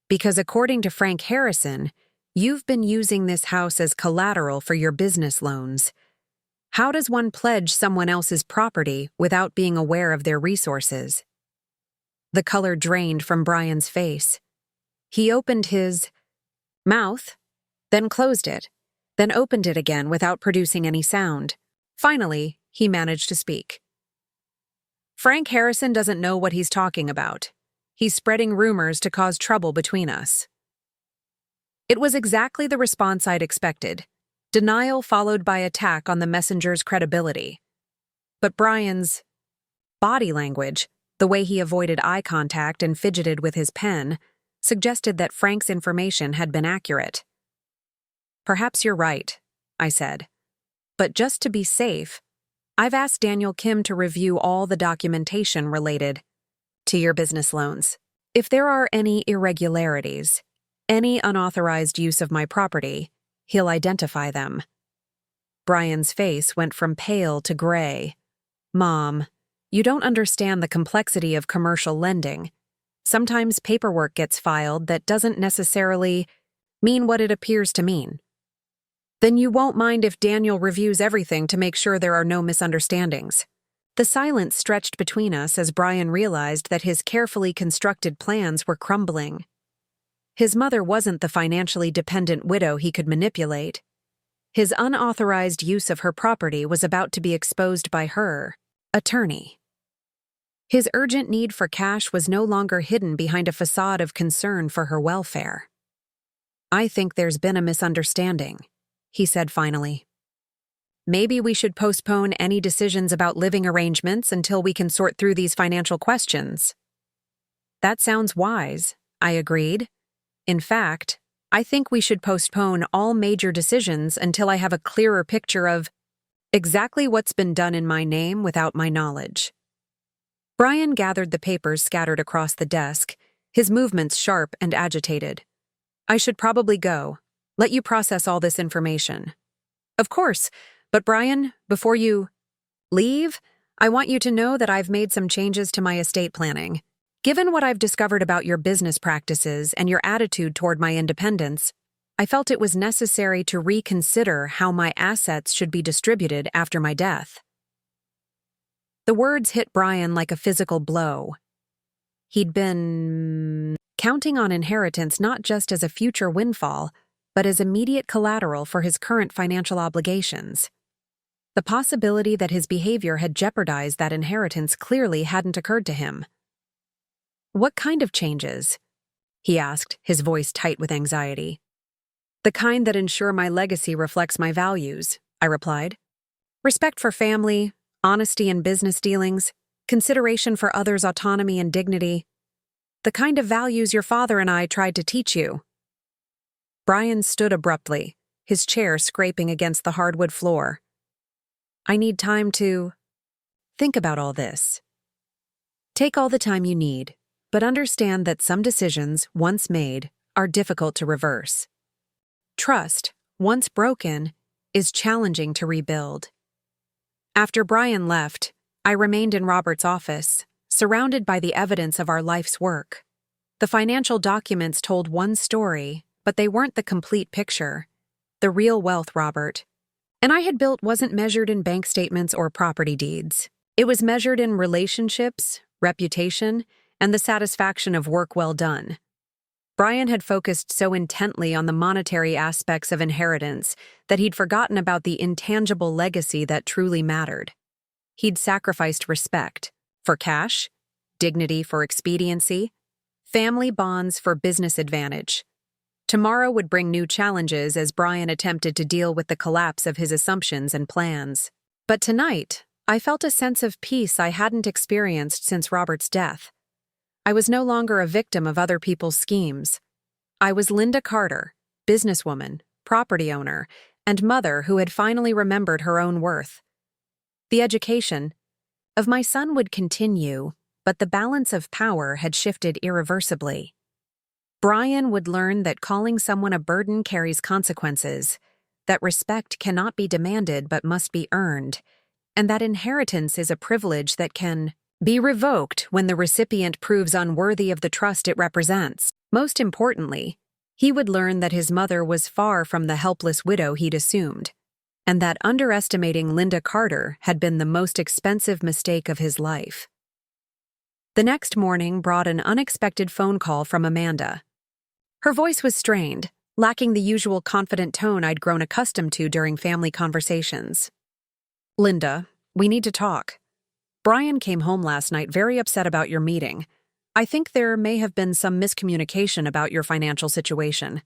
Because according to Frank Harrison, you've been using this house as collateral for your business loans. How does one pledge someone else's property without being aware of their resources?" The color drained from Brian's face. He opened his mouth, then closed it, then opened it again without producing any sound. Finally, he managed to speak. "Frank Harrison doesn't know what he's talking about. He's spreading rumors to cause trouble between us." It was exactly the response I'd expected. Denial followed by attack on the messenger's credibility. But Brian's body language, the way he avoided eye contact and fidgeted with his pen, suggested that Frank's information had been accurate. "Perhaps you're right," I said. "But just to be safe, I've asked Daniel Kim to review all the documentation related to your business loans. If there are any irregularities, any unauthorized use of my property, he'll identify them." Brian's face went from pale to gray. "Mom, you don't understand the complexity of commercial lending. Sometimes paperwork gets filed that doesn't necessarily mean what it appears to mean." "Then you won't mind if Daniel reviews everything to make sure there are no misunderstandings." The silence stretched between us as Brian realized that his carefully constructed plans were crumbling. His mother wasn't the financially dependent widow he could manipulate. His unauthorized use of her property was about to be exposed by her attorney. His urgent need for cash was no longer hidden behind a facade of concern for her welfare. "I think there's been a misunderstanding," he said finally. "Maybe we should postpone any decisions about living arrangements until we can sort through these financial questions." "That sounds wise," I agreed. "In fact, I think we should postpone all major decisions until I have a clearer picture of exactly what's been done in my name without my knowledge." Brian gathered the papers scattered across the desk, his movements sharp and agitated. "I should probably go. Let you process all this information." "Of course, but Brian, before you leave, I want you to know that I've made some changes to my estate planning. Given what I've discovered about your business practices and your attitude toward my independence, I felt it was necessary to reconsider how my assets should be distributed after my death." The words hit Brian like a physical blow. He'd been counting on inheritance not just as a future windfall, but as immediate collateral for his current financial obligations. The possibility that his behavior had jeopardized that inheritance clearly hadn't occurred to him. "What kind of changes?" he asked, his voice tight with anxiety. "The kind that ensure my legacy reflects my values," I replied. "Respect for family, honesty in business dealings, consideration for others' autonomy and dignity. The kind of values your father and I tried to teach you." Brian stood abruptly, his chair scraping against the hardwood floor. "I need time to think about all this." "Take all the time you need, but understand that some decisions, once made, are difficult to reverse. Trust, once broken, is challenging to rebuild." After Brian left, I remained in Robert's office, surrounded by the evidence of our life's work. The financial documents told one story, but they weren't the complete picture. The real wealth Robert and I had built wasn't measured in bank statements or property deeds. It was measured in relationships, reputation, and the satisfaction of work well done. Brian had focused so intently on the monetary aspects of inheritance that he'd forgotten about the intangible legacy that truly mattered. He'd sacrificed respect, for cash, dignity for expediency, family bonds for business advantage. Tomorrow would bring new challenges as Brian attempted to deal with the collapse of his assumptions and plans. But tonight, I felt a sense of peace I hadn't experienced since Robert's death. I was no longer a victim of other people's schemes. I was Linda Carter, businesswoman, property owner, and mother who had finally remembered her own worth. The education of my son would continue, but the balance of power had shifted irreversibly. Brian would learn that calling someone a burden carries consequences, that respect cannot be demanded but must be earned, and that inheritance is a privilege that can be revoked when the recipient proves unworthy of the trust it represents. Most importantly, he would learn that his mother was far from the helpless widow he'd assumed, and that underestimating Linda Carter had been the most expensive mistake of his life. The next morning brought an unexpected phone call from Amanda. Her voice was strained, lacking the usual confident tone I'd grown accustomed to during family conversations. "Linda, we need to talk. Brian came home last night very upset about your meeting. I think there may have been some miscommunication about your financial situation."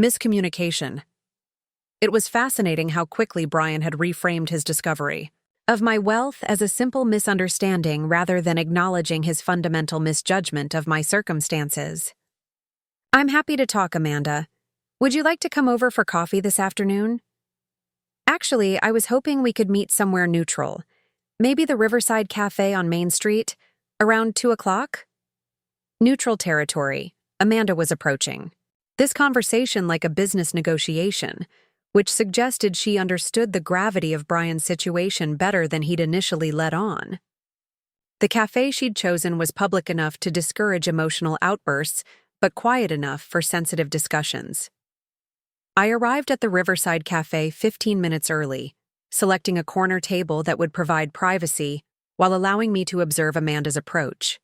Miscommunication. It was fascinating how quickly Brian had reframed his discovery of my wealth as a simple misunderstanding rather than acknowledging his fundamental misjudgment of my circumstances. "I'm happy to talk, Amanda. Would you like to come over for coffee this afternoon?" "Actually, I was hoping we could meet somewhere neutral. Maybe the Riverside Cafe on Main Street, around 2 o'clock? Neutral territory. Amanda was approaching this conversation like a business negotiation, which suggested she understood the gravity of Brian's situation better than he'd initially let on. The cafe she'd chosen was public enough to discourage emotional outbursts, but quiet enough for sensitive discussions. I arrived at the Riverside Cafe 15 minutes early, selecting a corner table that would provide privacy while allowing me to observe Amanda's approach.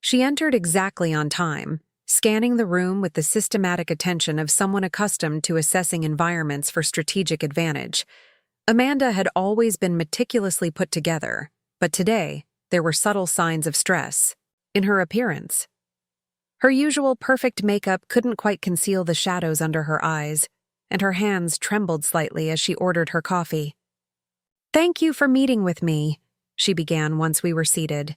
She entered exactly on time, scanning the room with the systematic attention of someone accustomed to assessing environments for strategic advantage. Amanda had always been meticulously put together, but today there were subtle signs of stress in her appearance. Her usual perfect makeup couldn't quite conceal the shadows under her eyes, and her hands trembled slightly as she ordered her coffee. "Thank you for meeting with me," she began once we were seated.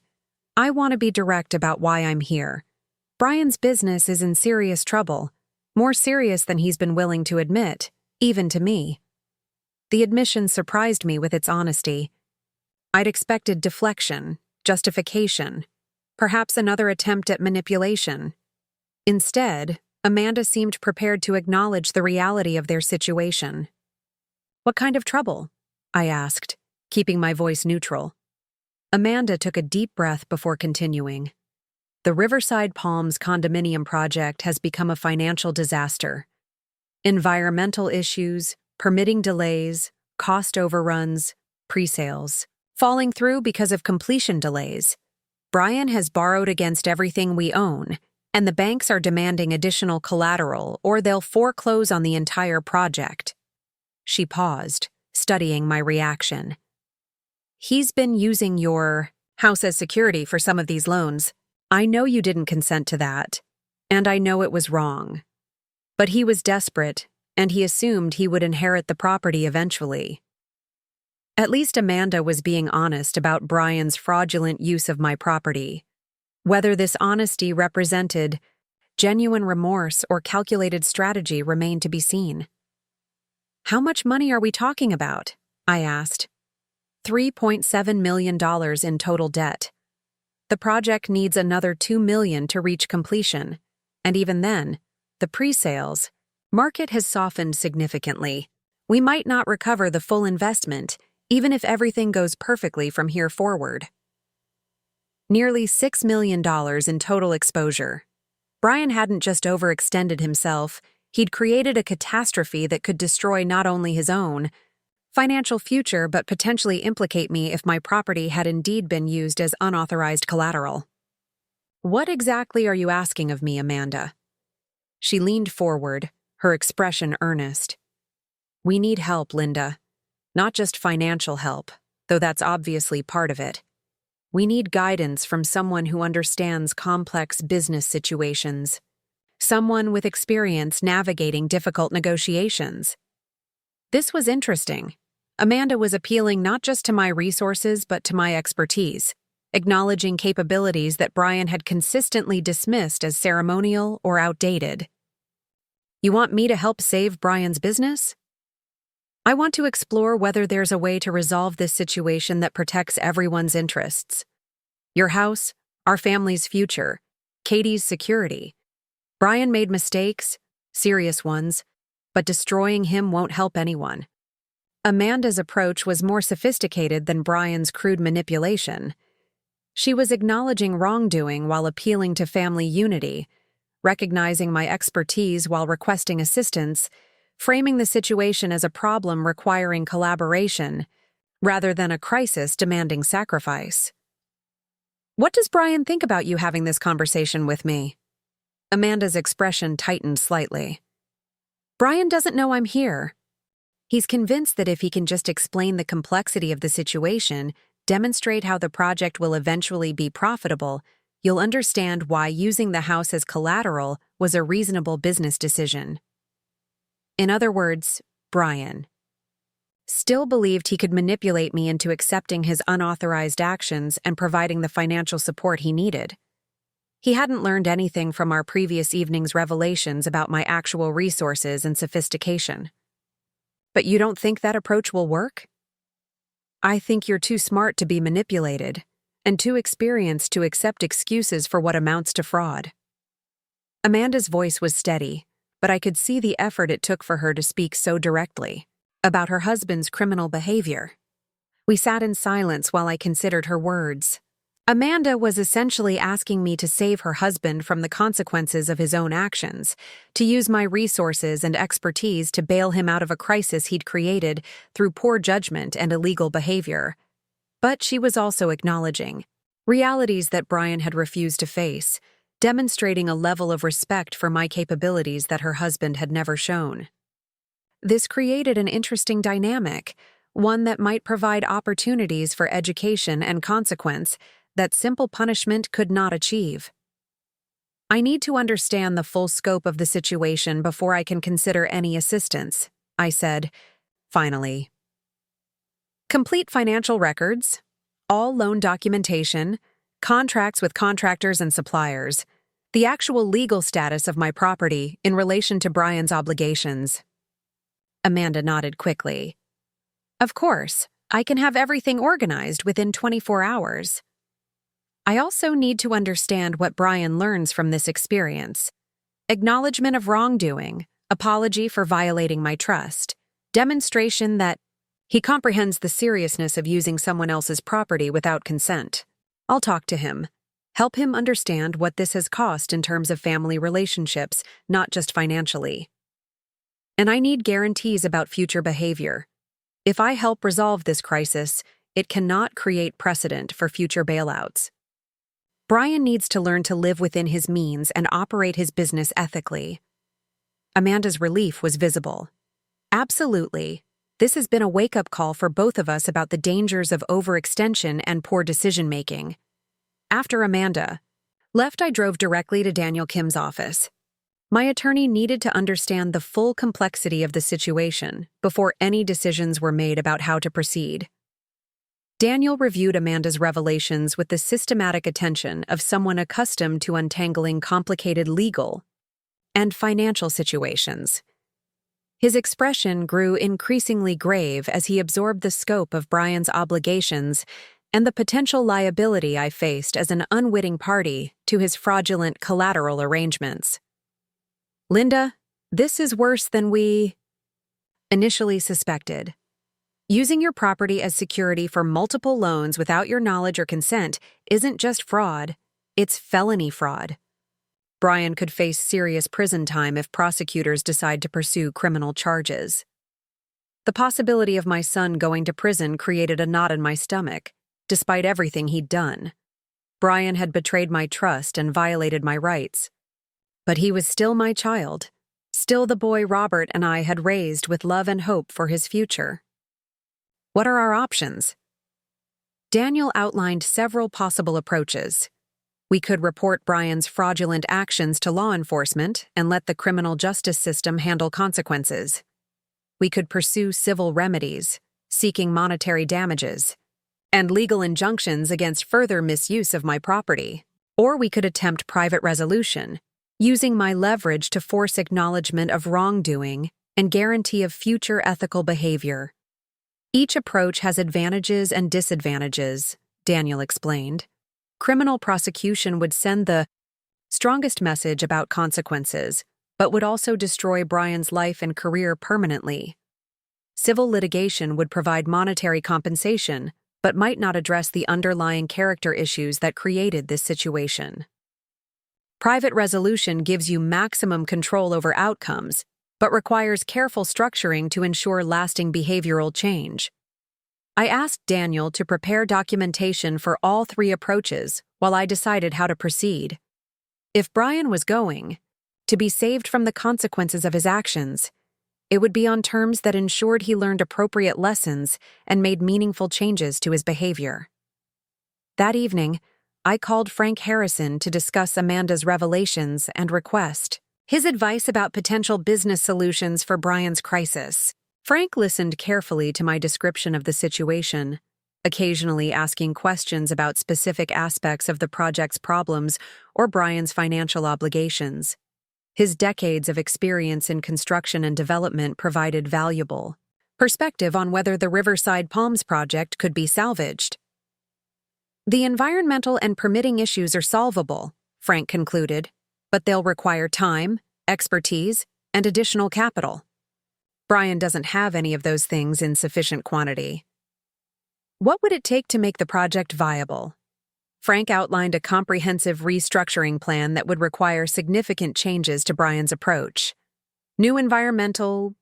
"I want to be direct about why I'm here. Brian's business is in serious trouble, more serious than he's been willing to admit, even to me." The admission surprised me with its honesty. I'd expected deflection, justification, perhaps another attempt at manipulation. Instead, Amanda seemed prepared to acknowledge the reality of their situation. "What kind of trouble?" I asked, keeping my voice neutral. Amanda took a deep breath before continuing. "The Riverside Palms condominium project has become a financial disaster. Environmental issues, permitting delays, cost overruns, pre-sales, falling through because of completion delays. Brian has borrowed against everything we own, and the banks are demanding additional collateral or they'll foreclose on the entire project." She paused, studying my reaction. "He's been using your house as security for some of these loans. I know you didn't consent to that, and I know it was wrong. But he was desperate, and he assumed he would inherit the property eventually." At least Amanda was being honest about Brian's fraudulent use of my property. Whether this honesty represented genuine remorse or calculated strategy remained to be seen. "How much money are we talking about?" I asked. $3.7 million in total debt. The project needs another $2 million to reach completion, and even then, the pre-sales market has softened significantly. We might not recover the full investment, even if everything goes perfectly from here forward. Nearly $6 million in total exposure. Brian hadn't just overextended himself, he'd created a catastrophe that could destroy not only his own financial future but potentially implicate me if my property had indeed been used as unauthorized collateral. "What exactly are you asking of me, Amanda?" She leaned forward, her expression earnest. "We need help, Linda. Not just financial help, though that's obviously part of it. We need guidance from someone who understands complex business situations, someone with experience navigating difficult negotiations. This was interesting. Amanda was appealing not just to my resources but to my expertise, acknowledging capabilities that Brian had consistently dismissed as ceremonial or outdated. You want me to help save Brian's business? I want to explore whether there's a way to resolve this situation that protects everyone's interests. Your house, our family's future, Katie's security. Brian made mistakes, serious ones, but destroying him won't help anyone. Amanda's approach was more sophisticated than Brian's crude manipulation. She was acknowledging wrongdoing while appealing to family unity, recognizing my expertise while requesting assistance, framing the situation as a problem requiring collaboration, rather than a crisis demanding sacrifice. What does Brian think about you having this conversation with me? Amanda's expression tightened slightly. Brian doesn't know I'm here. He's convinced that if he can just explain the complexity of the situation, demonstrate how the project will eventually be profitable, you'll understand why using the house as collateral was a reasonable business decision. In other words, Brian still believed he could manipulate me into accepting his unauthorized actions and providing the financial support he needed. He hadn't learned anything from our previous evening's revelations about my actual resources and sophistication. But you don't think that approach will work? I think you're too smart to be manipulated, and too experienced to accept excuses for what amounts to fraud. Amanda's voice was steady, but I could see the effort it took for her to speak so directly about her husband's criminal behavior. We sat in silence while I considered her words. Amanda was essentially asking me to save her husband from the consequences of his own actions, to use my resources and expertise to bail him out of a crisis he'd created through poor judgment and illegal behavior. But she was also acknowledging realities that Brian had refused to face, demonstrating a level of respect for my capabilities that her husband had never shown. This created an interesting dynamic, one that might provide opportunities for education and consequence that simple punishment could not achieve. I need to understand the full scope of the situation before I can consider any assistance, I said, finally. Complete financial records, all loan documentation, contracts with contractors and suppliers, the actual legal status of my property in relation to Brian's obligations. Amanda nodded quickly. Of course, I can have everything organized within 24 hours. I also need to understand what Brian learns from this experience. Acknowledgement of wrongdoing, apology for violating my trust, demonstration that he comprehends the seriousness of using someone else's property without consent. I'll talk to him, help him understand what this has cost in terms of family relationships, not just financially. And I need guarantees about future behavior. If I help resolve this crisis, it cannot create precedent for future bailouts. Brian needs to learn to live within his means and operate his business ethically. Amanda's relief was visible. Absolutely. This has been a wake-up call for both of us about the dangers of overextension and poor decision-making. After Amanda left, I drove directly to Daniel Kim's office. My attorney needed to understand the full complexity of the situation before any decisions were made about how to proceed. Daniel reviewed Amanda's revelations with the systematic attention of someone accustomed to untangling complicated legal and financial situations. His expression grew increasingly grave as he absorbed the scope of Brian's obligations and the potential liability I faced as an unwitting party to his fraudulent collateral arrangements. Linda, this is worse than we initially suspected. Using your property as security for multiple loans without your knowledge or consent isn't just fraud, it's felony fraud. Brian could face serious prison time if prosecutors decide to pursue criminal charges. The possibility of my son going to prison created a knot in my stomach, despite everything he'd done. Brian had betrayed my trust and violated my rights. But he was still my child, still the boy Robert and I had raised with love and hope for his future. What are our options? Daniel outlined several possible approaches. We could report Brian's fraudulent actions to law enforcement and let the criminal justice system handle consequences. We could pursue civil remedies, seeking monetary damages, and legal injunctions against further misuse of my property. Or we could attempt private resolution, using my leverage to force acknowledgment of wrongdoing and guarantee of future ethical behavior. Each approach has advantages and disadvantages, Daniel explained. Criminal prosecution would send the strongest message about consequences, but would also destroy Brian's life and career permanently. Civil litigation would provide monetary compensation, but might not address the underlying character issues that created this situation. Private resolution gives you maximum control over outcomes, but requires careful structuring to ensure lasting behavioral change. I asked Daniel to prepare documentation for all three approaches while I decided how to proceed. If Brian was going to be saved from the consequences of his actions, it would be on terms that ensured he learned appropriate lessons and made meaningful changes to his behavior. That evening, I called Frank Harrison to discuss Amanda's revelations and request his advice about potential business solutions for Brian's crisis. Frank listened carefully to my description of the situation, occasionally asking questions about specific aspects of the project's problems or Brian's financial obligations. His decades of experience in construction and development provided valuable perspective on whether the Riverside Palms project could be salvaged. The environmental and permitting issues are solvable, Frank concluded, but they'll require time, expertise, and additional capital. Brian doesn't have any of those things in sufficient quantity. What would it take to make the project viable? Frank outlined a comprehensive restructuring plan that would require significant changes to Brian's approach. New environmental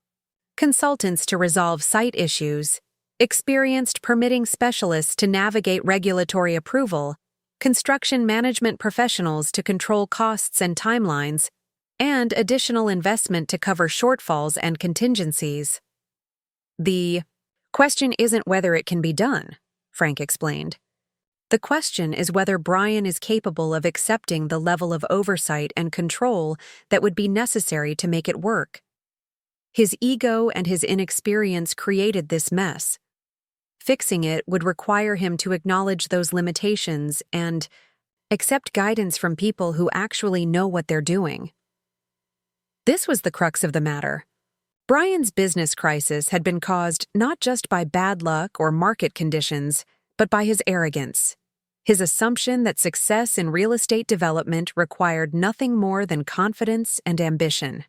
consultants to resolve site issues, experienced permitting specialists to navigate regulatory approval, construction management professionals to control costs and timelines, and additional investment to cover shortfalls and contingencies. The question isn't whether it can be done, Frank explained. The question is whether Brian is capable of accepting the level of oversight and control that would be necessary to make it work. His ego and his inexperience created this mess. Fixing it would require him to acknowledge those limitations and accept guidance from people who actually know what they're doing. This was the crux of the matter. Brian's business crisis had been caused not just by bad luck or market conditions, but by his arrogance. His assumption that success in real estate development required nothing more than confidence and ambition.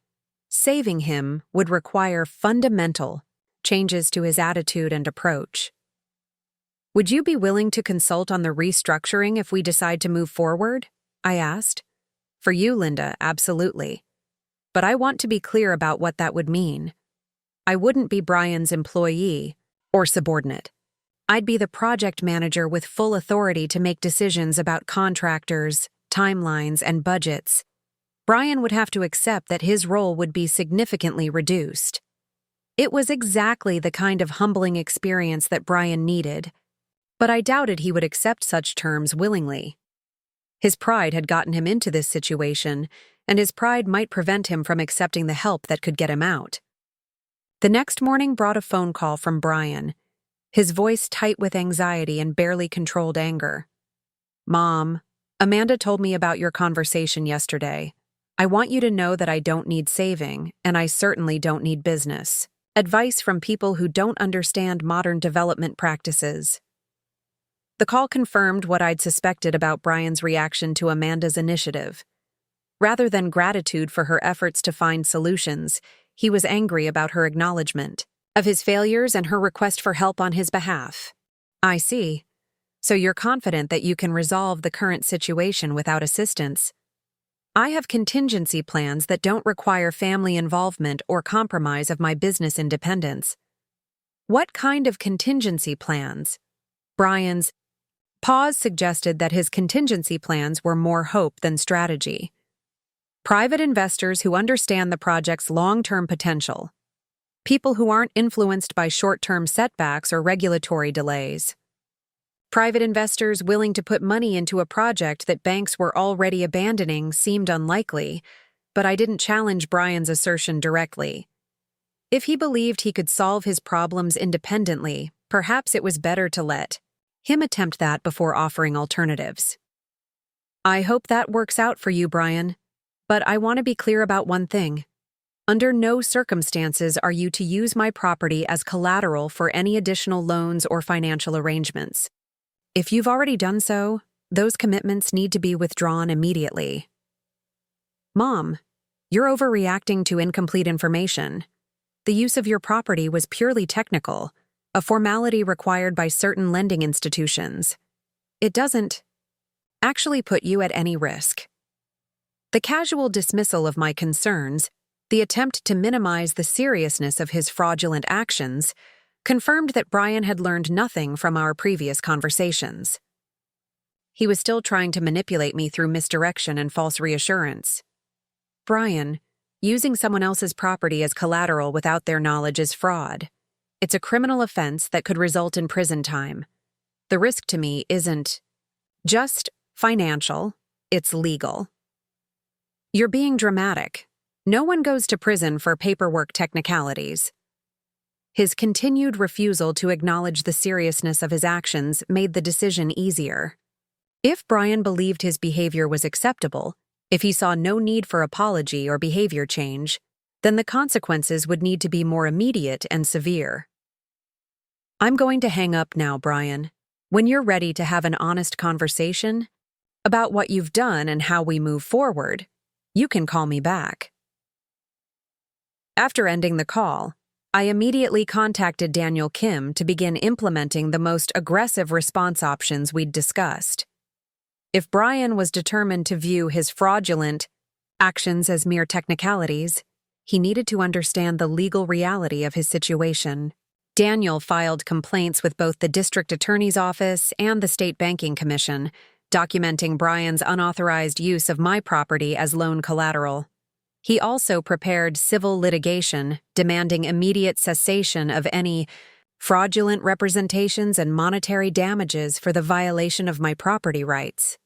Saving him would require fundamental changes to his attitude and approach. Would you be willing to consult on the restructuring if we decide to move forward? I asked. For you, Linda, absolutely. But I want to be clear about what that would mean. I wouldn't be Brian's employee or subordinate. I'd be the project manager with full authority to make decisions about contractors, timelines, and budgets. Brian would have to accept that his role would be significantly reduced. It was exactly the kind of humbling experience that Brian needed, but I doubted he would accept such terms willingly. His pride had gotten him into this situation, and his pride might prevent him from accepting the help that could get him out. The next morning brought a phone call from Brian, his voice tight with anxiety and barely controlled anger. Mom, Amanda told me about your conversation yesterday. I want you to know that I don't need saving, and I certainly don't need business. Advice from people who don't understand modern development practices. The call confirmed what I'd suspected about Brian's reaction to Amanda's initiative. Rather than gratitude for her efforts to find solutions, he was angry about her acknowledgment of his failures and her request for help on his behalf. I see. So you're confident that you can resolve the current situation without assistance. I have contingency plans that don't require family involvement or compromise of my business independence. What kind of contingency plans? Brian's pause suggested that his contingency plans were more hope than strategy. Private investors who understand the project's long-term potential. People who aren't influenced by short-term setbacks or regulatory delays. Private investors willing to put money into a project that banks were already abandoning seemed unlikely, but I didn't challenge Brian's assertion directly. If he believed he could solve his problems independently, perhaps it was better to let him attempt that before offering alternatives. I hope that works out for you, Brian, but I want to be clear about one thing. Under no circumstances are you to use my property as collateral for any additional loans or financial arrangements. If you've already done so, those commitments need to be withdrawn immediately. Mom, you're overreacting to incomplete information. The use of your property was purely technical, a formality required by certain lending institutions. It doesn't actually put you at any risk. The casual dismissal of my concerns, the attempt to minimize the seriousness of his fraudulent actions, confirmed that Brian had learned nothing from our previous conversations. He was still trying to manipulate me through misdirection and false reassurance. Brian, using someone else's property as collateral without their knowledge is fraud. It's a criminal offense that could result in prison time. The risk to me isn't just financial, it's legal. You're being dramatic. No one goes to prison for paperwork technicalities. His continued refusal to acknowledge the seriousness of his actions made the decision easier. If Brian believed his behavior was acceptable, if he saw no need for apology or behavior change, then the consequences would need to be more immediate and severe. I'm going to hang up now, Brian. When you're ready to have an honest conversation about what you've done and how we move forward, you can call me back. After ending the call, I immediately contacted Daniel Kim to begin implementing the most aggressive response options we'd discussed. If Brian was determined to view his fraudulent actions as mere technicalities, he needed to understand the legal reality of his situation. Daniel filed complaints with both the district attorney's office and the state banking commission, documenting Brian's unauthorized use of my property as loan collateral. He also prepared civil litigation demanding immediate cessation of any fraudulent representations and monetary damages for the violation of my property rights.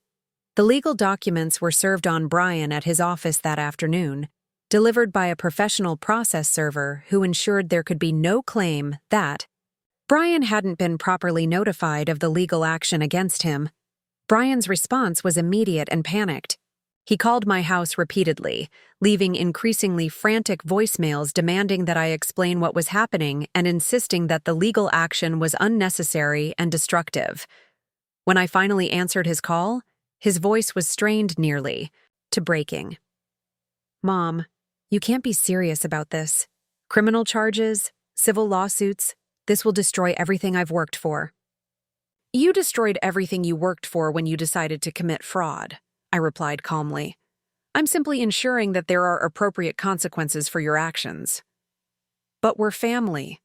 The legal documents were served on Brian at his office that afternoon, delivered by a professional process server who ensured there could be no claim that Brian hadn't been properly notified of the legal action against him. Brian's response was immediate and panicked. He called my house repeatedly, leaving increasingly frantic voicemails demanding that I explain what was happening and insisting that the legal action was unnecessary and destructive. When I finally answered his call, his voice was strained nearly to breaking. Mom, you can't be serious about this. Criminal charges, civil lawsuits, this will destroy everything I've worked for. You destroyed everything you worked for when you decided to commit fraud, I replied calmly. I'm simply ensuring that there are appropriate consequences for your actions. But we're family.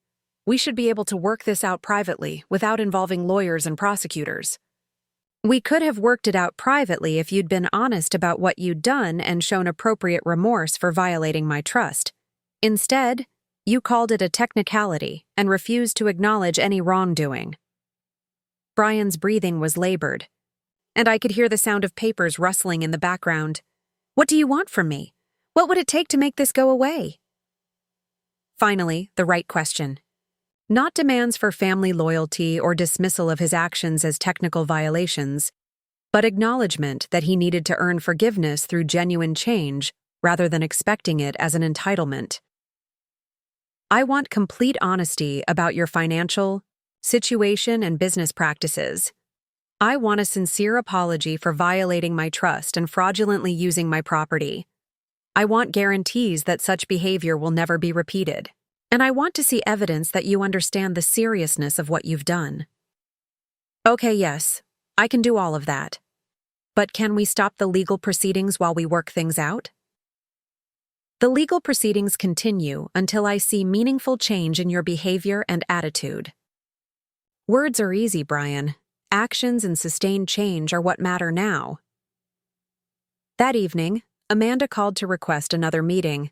We should be able to work this out privately without involving lawyers and prosecutors. We could have worked it out privately if you'd been honest about what you'd done and shown appropriate remorse for violating my trust. Instead, you called it a technicality and refused to acknowledge any wrongdoing. Brian's breathing was labored, and I could hear the sound of papers rustling in the background. What do you want from me? What would it take to make this go away? Finally, the right question. Not demands for family loyalty or dismissal of his actions as technical violations, but acknowledgment that he needed to earn forgiveness through genuine change rather than expecting it as an entitlement. I want complete honesty about your financial situation and business practices. I want a sincere apology for violating my trust and fraudulently using my property. I want guarantees that such behavior will never be repeated. And I want to see evidence that you understand the seriousness of what you've done. Okay, yes, I can do all of that. But can we stop the legal proceedings while we work things out? The legal proceedings continue until I see meaningful change in your behavior and attitude. Words are easy, Brian. Actions and sustained change are what matter now. That evening, Amanda called to request another meeting.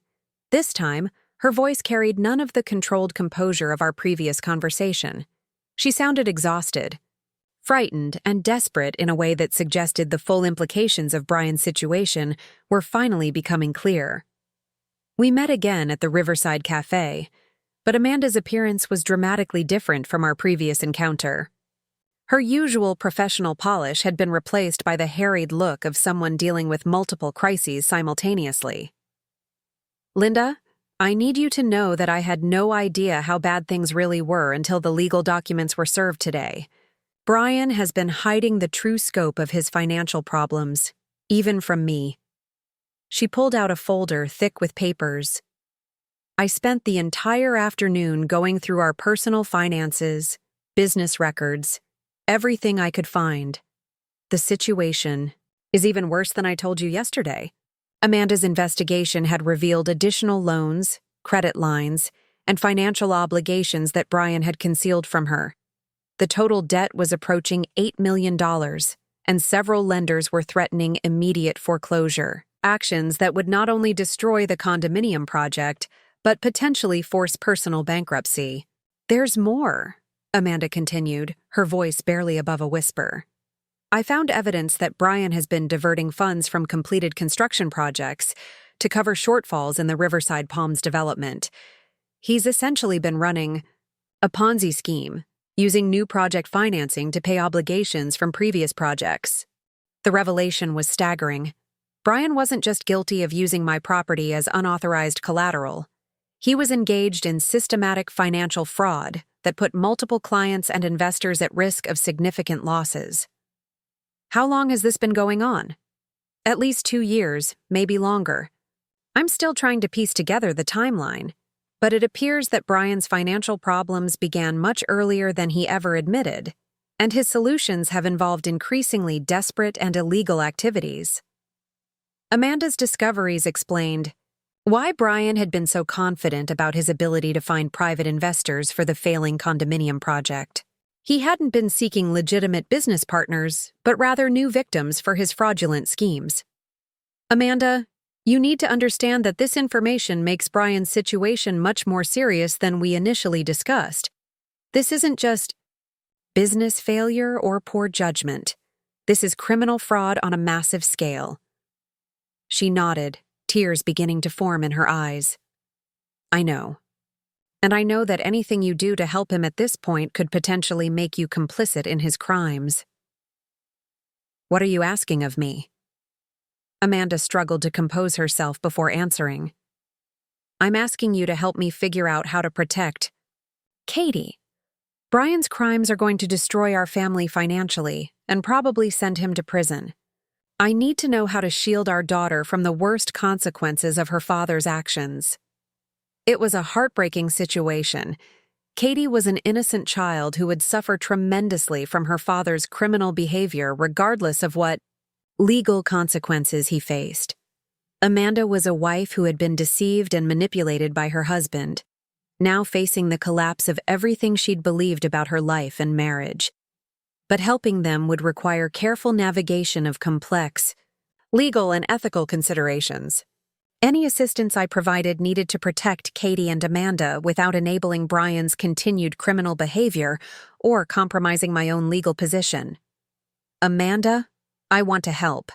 This time, her voice carried none of the controlled composure of our previous conversation. She sounded exhausted. frightened and desperate in a way that suggested the full implications of Brian's situation were finally becoming clear. We met again at the Riverside Cafe, but Amanda's appearance was dramatically different from our previous encounter. Her usual professional polish had been replaced by the harried look of someone dealing with multiple crises simultaneously. "Linda, I need you to know that I had no idea how bad things really were until the legal documents were served today. Brian has been hiding the true scope of his financial problems, even from me." She pulled out a folder thick with papers. "I spent the entire afternoon going through our personal finances, business records, everything I could find. The situation is even worse than I told you yesterday." Amanda's investigation had revealed additional loans, credit lines, and financial obligations that Brian had concealed from her. The total debt was approaching $8 million, and several lenders were threatening immediate foreclosure, actions that would not only destroy the condominium project, but potentially force personal bankruptcy. "There's more," Amanda continued, her voice barely above a whisper. "I found evidence that Brian has been diverting funds from completed construction projects to cover shortfalls in the Riverside Palms development. He's essentially been running a Ponzi scheme, using new project financing to pay obligations from previous projects." The revelation was staggering. Brian wasn't just guilty of using my property as unauthorized collateral. He was engaged in systematic financial fraud that put multiple clients and investors at risk of significant losses. "How long has this been going on?" "At least 2 years, maybe longer. I'm still trying to piece together the timeline, but it appears that Brian's financial problems began much earlier than he ever admitted, and his solutions have involved increasingly desperate and illegal activities." Amanda's discoveries explained why Brian had been so confident about his ability to find private investors for the failing condominium project. He hadn't been seeking legitimate business partners, but rather new victims for his fraudulent schemes. "Amanda, you need to understand that this information makes Brian's situation much more serious than we initially discussed. This isn't just business failure or poor judgment. This is criminal fraud on a massive scale." She nodded, tears beginning to form in her eyes. "I know. And I know that anything you do to help him at this point could potentially make you complicit in his crimes." "What are you asking of me?" Amanda struggled to compose herself before answering. "I'm asking you to help me figure out how to protect Katie. Brian's crimes are going to destroy our family financially and probably send him to prison. I need to know how to shield our daughter from the worst consequences of her father's actions." It was a heartbreaking situation. Katie was an innocent child who would suffer tremendously from her father's criminal behavior regardless of what legal consequences he faced. Amanda was a wife who had been deceived and manipulated by her husband, now facing the collapse of everything she'd believed about her life and marriage. But helping them would require careful navigation of complex legal and ethical considerations. Any assistance I provided needed to protect Katie and Amanda without enabling Brian's continued criminal behavior or compromising my own legal position. "Amanda, I want to help,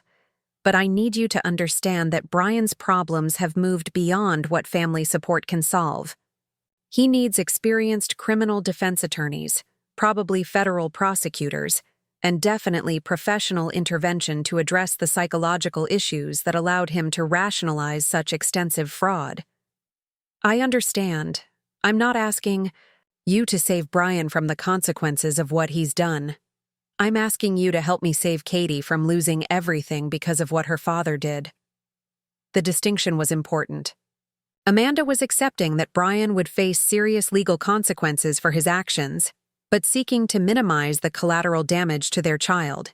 but I need you to understand that Brian's problems have moved beyond what family support can solve. He needs experienced criminal defense attorneys, probably federal prosecutors, and definitely professional intervention to address the psychological issues that allowed him to rationalize such extensive fraud. I understand. I'm not asking you to save Brian from the consequences of what he's done. I'm asking you to help me save Katie from losing everything because of what her father did." The distinction was important. Amanda was accepting that Brian would face serious legal consequences for his actions, but seeking to minimize the collateral damage to their child.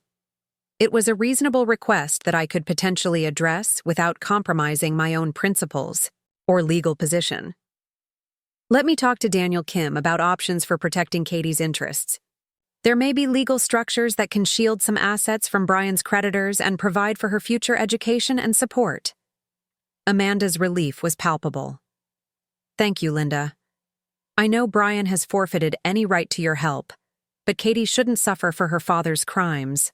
It was a reasonable request that I could potentially address without compromising my own principles or legal position. "Let me talk to Daniel Kim about options for protecting Katie's interests. There may be legal structures that can shield some assets from Brian's creditors and provide for her future education and support." Amanda's relief was palpable. "Thank you, Linda. I know Brian has forfeited any right to your help, but Katie shouldn't suffer for her father's crimes.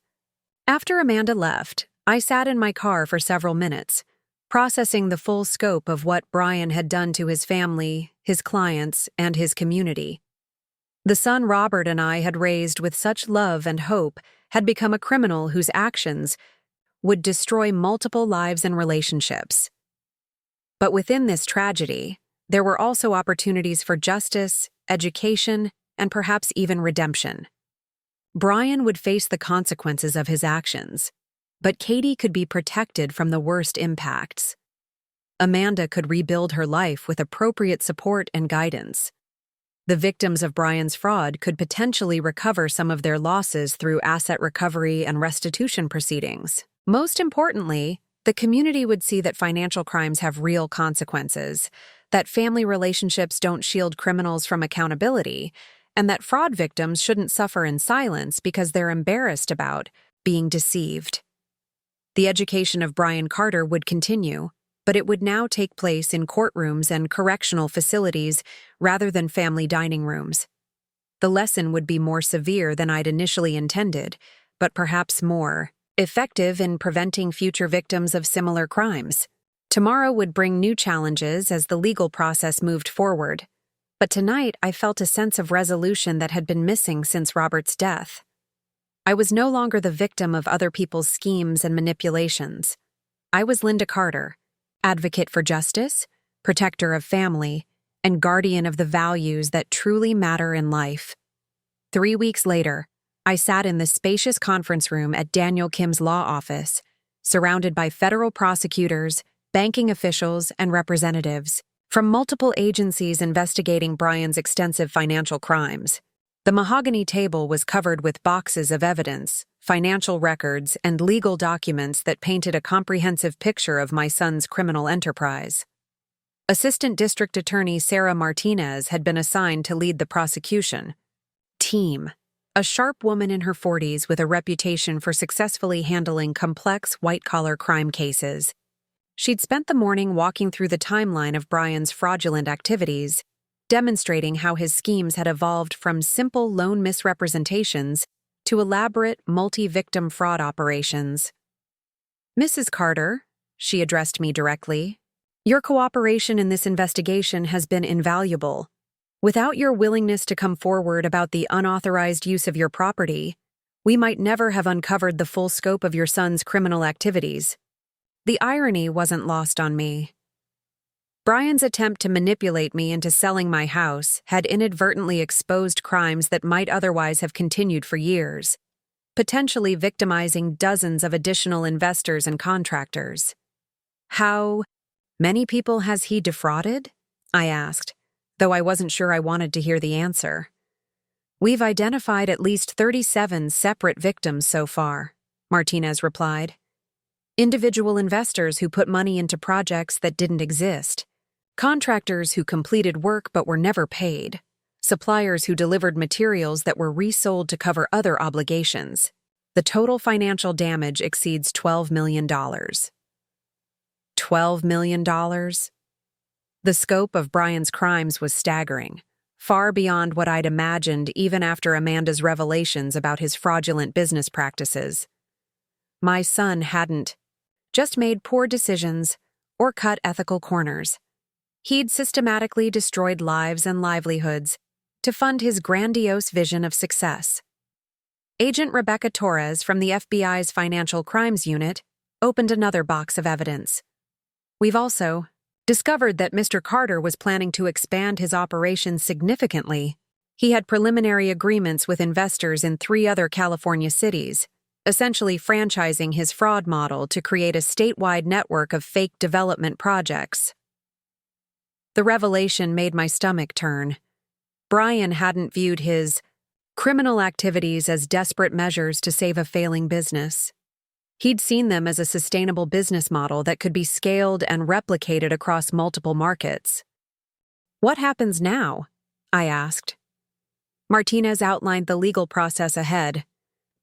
After Amanda left, I sat in my car for several minutes, processing the full scope of what Brian had done to his family, his clients, and his community. The son Robert and I had raised with such love and hope had become a criminal whose actions would destroy multiple lives and relationships. But within this tragedy, there were also opportunities for justice, education, and perhaps even redemption. Brian would face the consequences of his actions, but Katie could be protected from the worst impacts. Amanda could rebuild her life with appropriate support and guidance. The victims of Brian's fraud could potentially recover some of their losses through asset recovery and restitution proceedings. Most importantly, the community would see that financial crimes have real consequences, that family relationships don't shield criminals from accountability, and that fraud victims shouldn't suffer in silence because they're embarrassed about being deceived. The education of Brian Carter would continue, but it would now take place in courtrooms and correctional facilities rather than family dining rooms. The lesson would be more severe than I'd initially intended, but perhaps more effective in preventing future victims of similar crimes. Tomorrow would bring new challenges as the legal process moved forward, but tonight I felt a sense of resolution that had been missing since Robert's death. I was no longer the victim of other people's schemes and manipulations. I was Linda Carter, advocate for justice, protector of family, and guardian of the values that truly matter in life. 3 weeks later, I sat in the spacious conference room at Daniel Kim's law office, surrounded by federal prosecutors, banking officials, and representatives from multiple agencies investigating Brian's extensive financial crimes. The mahogany table was covered with boxes of evidence, financial records, and legal documents that painted a comprehensive picture of my son's criminal enterprise. Assistant District Attorney Sarah Martinez had been assigned to lead the prosecution team, a sharp woman in her 40s with a reputation for successfully handling complex white-collar crime cases. She'd spent the morning walking through the timeline of Brian's fraudulent activities, demonstrating how his schemes had evolved from simple loan misrepresentations to elaborate multi-victim fraud operations. "Mrs. Carter," she addressed me directly, "your cooperation in this investigation has been invaluable. Without your willingness to come forward about the unauthorized use of your property, we might never have uncovered the full scope of your son's criminal activities." The irony wasn't lost on me. Brian's attempt to manipulate me into selling my house had inadvertently exposed crimes that might otherwise have continued for years, potentially victimizing dozens of additional investors and contractors. "How many people has he defrauded?" I asked, though I wasn't sure I wanted to hear the answer. "We've identified at least 37 separate victims so far," Martinez replied. "Individual investors who put money into projects that didn't exist, contractors who completed work but were never paid, suppliers who delivered materials that were resold to cover other obligations. The total financial damage exceeds $12 million. $12 million? The scope of Brian's crimes was staggering, far beyond what I'd imagined even after Amanda's revelations about his fraudulent business practices. My son hadn't just made poor decisions or cut ethical corners. He'd systematically destroyed lives and livelihoods to fund his grandiose vision of success. Agent Rebecca Torres from the FBI's Financial Crimes Unit opened another box of evidence. "We've also discovered that Mr. Carter was planning to expand his operations significantly. He had preliminary agreements with investors in 3 other California cities, essentially franchising his fraud model to create a statewide network of fake development projects." The revelation made my stomach turn. Brian hadn't viewed his criminal activities as desperate measures to save a failing business. He'd seen them as a sustainable business model that could be scaled and replicated across multiple markets. "What happens now?" I asked. Martinez outlined the legal process ahead.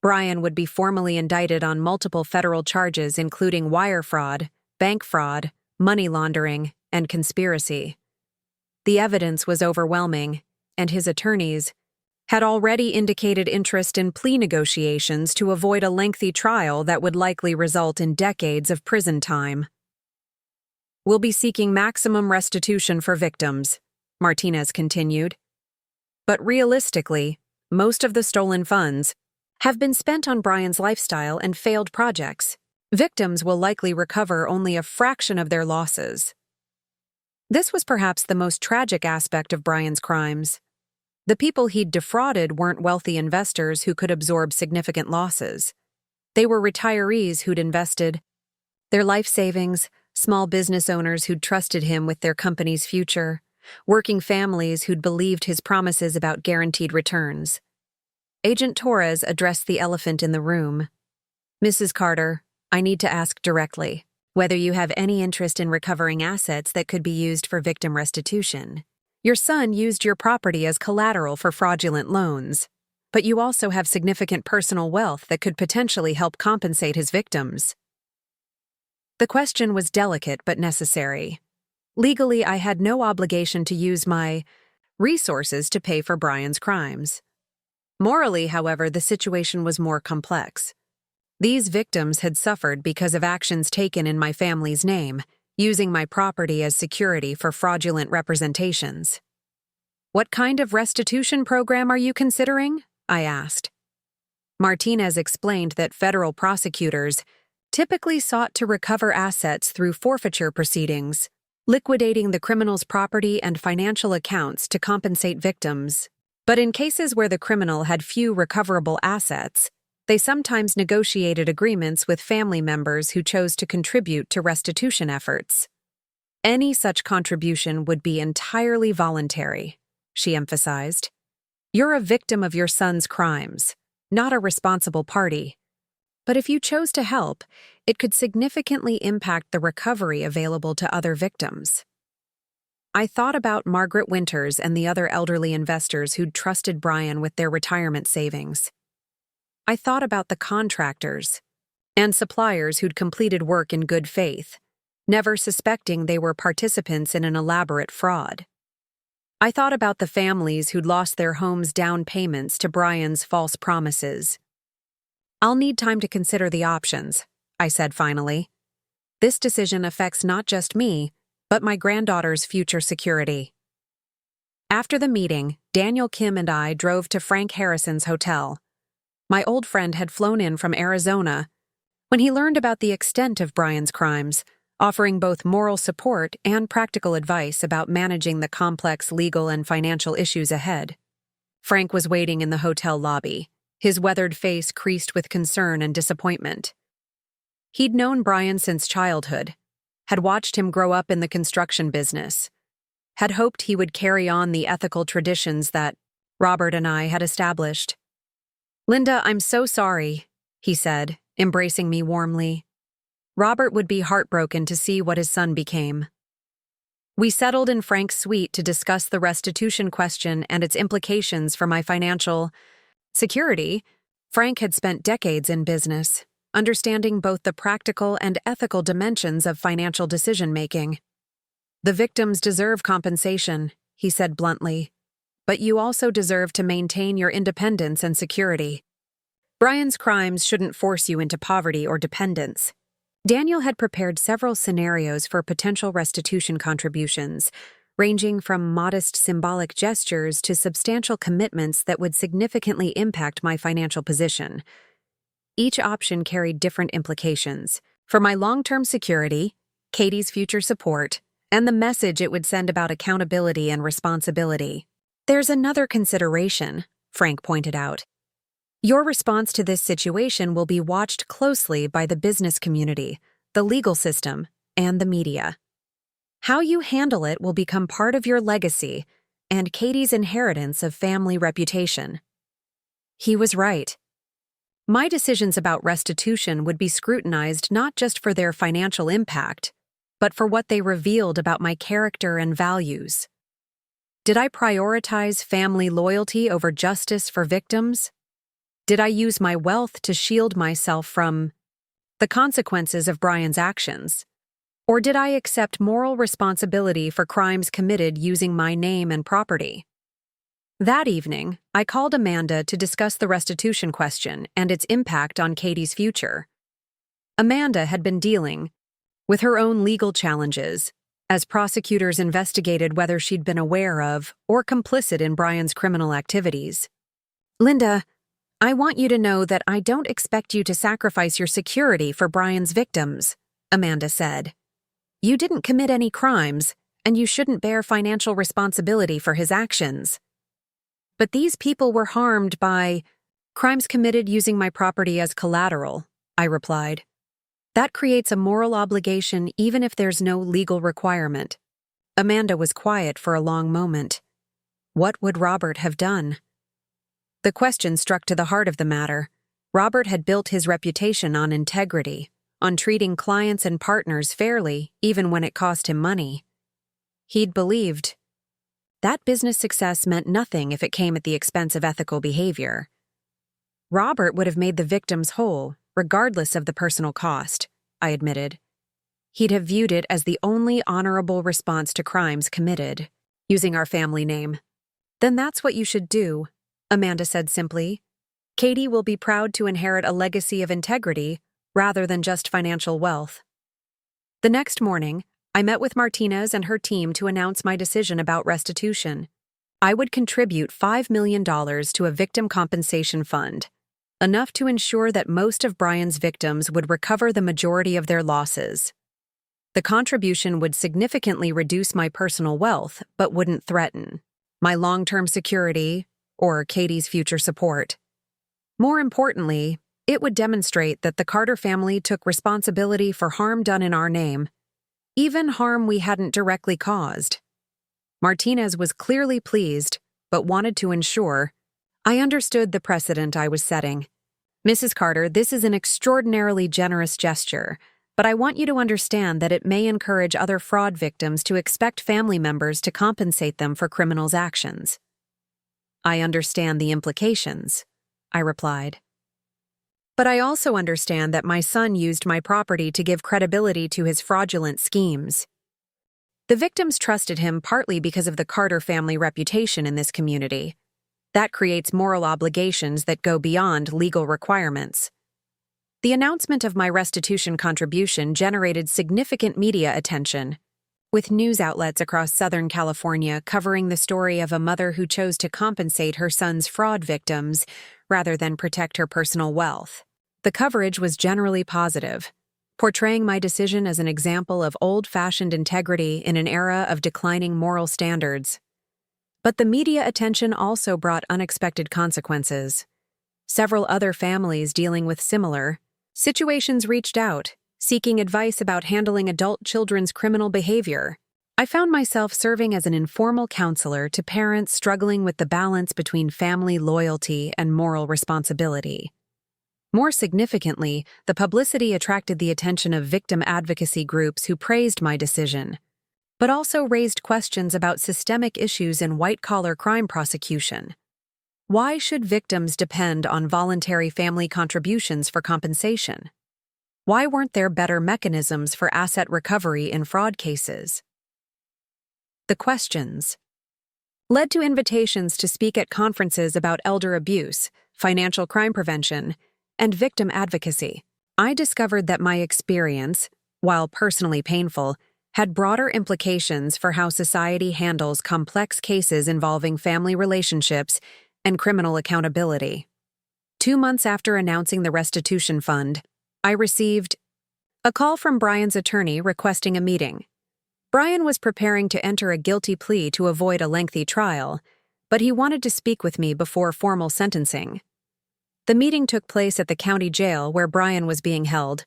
Brian would be formally indicted on multiple federal charges including wire fraud, bank fraud, money laundering, and conspiracy. The evidence was overwhelming, and his attorneys had already indicated interest in plea negotiations to avoid a lengthy trial that would likely result in decades of prison time. "We'll be seeking maximum restitution for victims," Martinez continued. "But realistically, most of the stolen funds have been spent on Brian's lifestyle and failed projects. Victims will likely recover only a fraction of their losses." This was perhaps the most tragic aspect of Brian's crimes. The people he'd defrauded weren't wealthy investors who could absorb significant losses. They were retirees who'd invested their life savings, small business owners who'd trusted him with their company's future, working families who'd believed his promises about guaranteed returns. Agent Torres addressed the elephant in the room. "Mrs. Carter, I need to ask directly whether you have any interest in recovering assets that could be used for victim restitution. Your son used your property as collateral for fraudulent loans, but you also have significant personal wealth that could potentially help compensate his victims." The question was delicate but necessary. Legally, I had no obligation to use my resources to pay for Brian's crimes. Morally, however, the situation was more complex. These victims had suffered because of actions taken in my family's name, using my property as security for fraudulent representations. "What kind of restitution program are you considering?" I asked. Martinez explained that federal prosecutors typically sought to recover assets through forfeiture proceedings, liquidating the criminal's property and financial accounts to compensate victims. But in cases where the criminal had few recoverable assets, they sometimes negotiated agreements with family members who chose to contribute to restitution efforts. "Any such contribution would be entirely voluntary," she emphasized. "You're a victim of your son's crimes, not a responsible party. But if you chose to help, it could significantly impact the recovery available to other victims." I thought about Margaret Winters and the other elderly investors who'd trusted Brian with their retirement savings. I thought about the contractors and suppliers who'd completed work in good faith, never suspecting they were participants in an elaborate fraud. I thought about the families who'd lost their homes' down payments to Brian's false promises. "I'll need time to consider the options," I said finally. "This decision affects not just me, but my granddaughter's future security." After the meeting, Daniel Kim and I drove to Frank Harrison's hotel. My old friend had flown in from Arizona when he learned about the extent of Brian's crimes, offering both moral support and practical advice about managing the complex legal and financial issues ahead. Frank was waiting in the hotel lobby, his weathered face creased with concern and disappointment. He'd known Brian since childhood, had watched him grow up in the construction business, had hoped he would carry on the ethical traditions that Robert and I had established. "Linda, I'm so sorry," he said, embracing me warmly. Robert would be heartbroken to see what his son became. We settled in Frank's suite to discuss the restitution question and its implications for my financial security. Frank had spent decades in business, understanding both the practical and ethical dimensions of financial decision-making. "The victims deserve compensation," he said bluntly, "but you also deserve to maintain your independence and security. Brian's crimes shouldn't force you into poverty or dependence." Daniel had prepared several scenarios for potential restitution contributions, ranging from modest symbolic gestures to substantial commitments that would significantly impact my financial position. Each option carried different implications for my long-term security, Katie's future support, and the message it would send about accountability and responsibility. "There's another consideration," Frank pointed out. "Your response to this situation will be watched closely by the business community, the legal system, and the media. How you handle it will become part of your legacy and Katie's inheritance of family reputation." He was right. My decisions about restitution would be scrutinized not just for their financial impact, but for what they revealed about my character and values. Did I prioritize family loyalty over justice for victims? Did I use my wealth to shield myself from the consequences of Brian's actions? Or did I accept moral responsibility for crimes committed using my name and property? That evening, I called Amanda to discuss the restitution question and its impact on Katie's future. Amanda had been dealing with her own legal challenges as prosecutors investigated whether she'd been aware of or complicit in Brian's criminal activities. "Linda, I want you to know that I don't expect you to sacrifice your security for Brian's victims," Amanda said. "You didn't commit any crimes, and you shouldn't bear financial responsibility for his actions." "But these people were harmed by crimes committed using my property as collateral," I replied. "That creates a moral obligation even if there's no legal requirement." Amanda was quiet for a long moment. What would Robert have done? The question struck to the heart of the matter. Robert had built his reputation on integrity, on treating clients and partners fairly, even when it cost him money. He'd believed that business success meant nothing if it came at the expense of ethical behavior. Robert would have made the victims whole, regardless of the personal cost, I admitted. He'd have viewed it as the only honorable response to crimes committed, using our family name. "Then that's what you should do," Amanda said simply. "Katie will be proud to inherit a legacy of integrity rather than just financial wealth." The next morning, I met with Martinez and her team to announce my decision about restitution. I would contribute $5 million to a victim compensation fund, enough to ensure that most of Brian's victims would recover the majority of their losses. The contribution would significantly reduce my personal wealth, but wouldn't threaten my long-term security or Katie's future support. More importantly, it would demonstrate that the Carter family took responsibility for harm done in our name, even harm we hadn't directly caused. Martinez was clearly pleased, but wanted to ensure I understood the precedent I was setting. "Mrs. Carter, this is an extraordinarily generous gesture, but I want you to understand that it may encourage other fraud victims to expect family members to compensate them for criminals' actions." "I understand the implications," I replied. "But I also understand that my son used my property to give credibility to his fraudulent schemes. The victims trusted him partly because of the Carter family reputation in this community. That creates moral obligations that go beyond legal requirements." The announcement of my restitution contribution generated significant media attention, with news outlets across Southern California covering the story of a mother who chose to compensate her son's fraud victims rather than protect her personal wealth. The coverage was generally positive, portraying my decision as an example of old-fashioned integrity in an era of declining moral standards. But the media attention also brought unexpected consequences. Several other families dealing with similar situations reached out, seeking advice about handling adult children's criminal behavior. I found myself serving as an informal counselor to parents struggling with the balance between family loyalty and moral responsibility. More significantly, the publicity attracted the attention of victim advocacy groups who praised my decision, but also raised questions about systemic issues in white-collar crime prosecution. Why should victims depend on voluntary family contributions for compensation? Why weren't there better mechanisms for asset recovery in fraud cases? The questions led to invitations to speak at conferences about elder abuse, financial crime prevention, and victim advocacy. I discovered that my experience, while personally painful, had broader implications for how society handles complex cases involving family relationships and criminal accountability. 2 months after announcing the restitution fund, I received a call from Brian's attorney requesting a meeting. Brian was preparing to enter a guilty plea to avoid a lengthy trial, but he wanted to speak with me before formal sentencing. The meeting took place at the county jail where Brian was being held,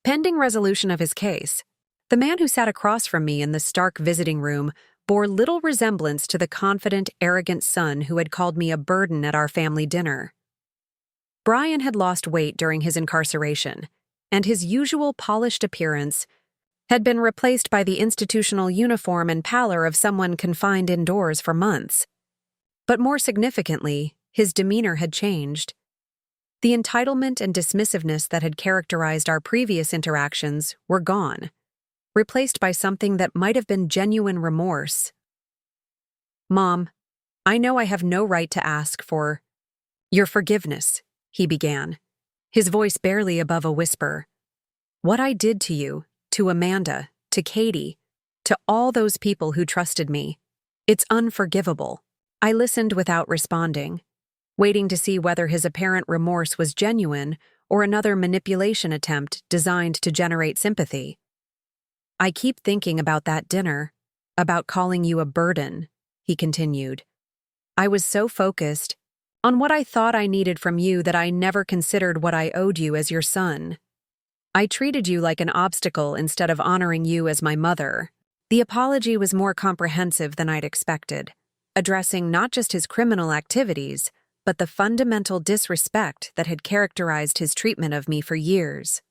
pending resolution of his case. The man who sat across from me in the stark visiting room bore little resemblance to the confident, arrogant son who had called me a burden at our family dinner. Brian had lost weight during his incarceration, and his usual polished appearance had been replaced by the institutional uniform and pallor of someone confined indoors for months. But more significantly, his demeanor had changed. The entitlement and dismissiveness that had characterized our previous interactions were gone, replaced by something that might have been genuine remorse. "Mom, I know I have no right to ask for your forgiveness, he began, his voice barely above a whisper. What I did to you, to Amanda, to Katie, to all those people who trusted me, it's unforgivable. I listened without responding, waiting to see whether his apparent remorse was genuine or another manipulation attempt designed to generate sympathy. I keep thinking about that dinner, about calling you a burden, he continued. I was so focused on what I thought I needed from you that I never considered what I owed you as your son. I treated you like an obstacle instead of honoring you as my mother. The apology was more comprehensive than I'd expected, addressing not just his criminal activities, but the fundamental disrespect that had characterized his treatment of me for years.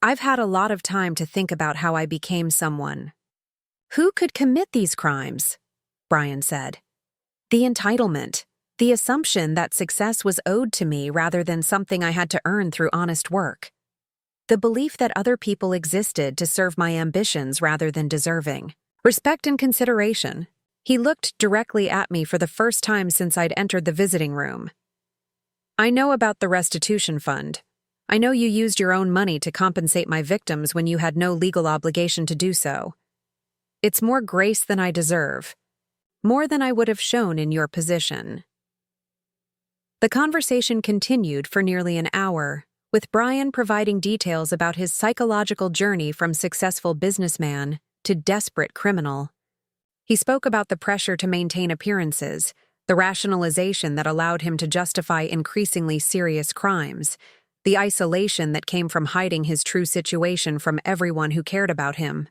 I've had a lot of time to think about how I became someone. Who could commit these crimes? Brian said. The entitlement, the assumption that success was owed to me rather than something I had to earn through honest work. The belief that other people existed to serve my ambitions rather than deserving. Respect and consideration. He looked directly at me for the first time since I'd entered the visiting room. I know about the restitution fund. I know you used your own money to compensate my victims when you had no legal obligation to do so. It's more grace than I deserve, more than I would have shown in your position. The conversation continued for nearly an hour, with Brian providing details about his psychological journey from successful businessman to desperate criminal. He spoke about the pressure to maintain appearances, the rationalization that allowed him to justify increasingly serious crimes, the isolation that came from hiding his true situation from everyone who cared about him.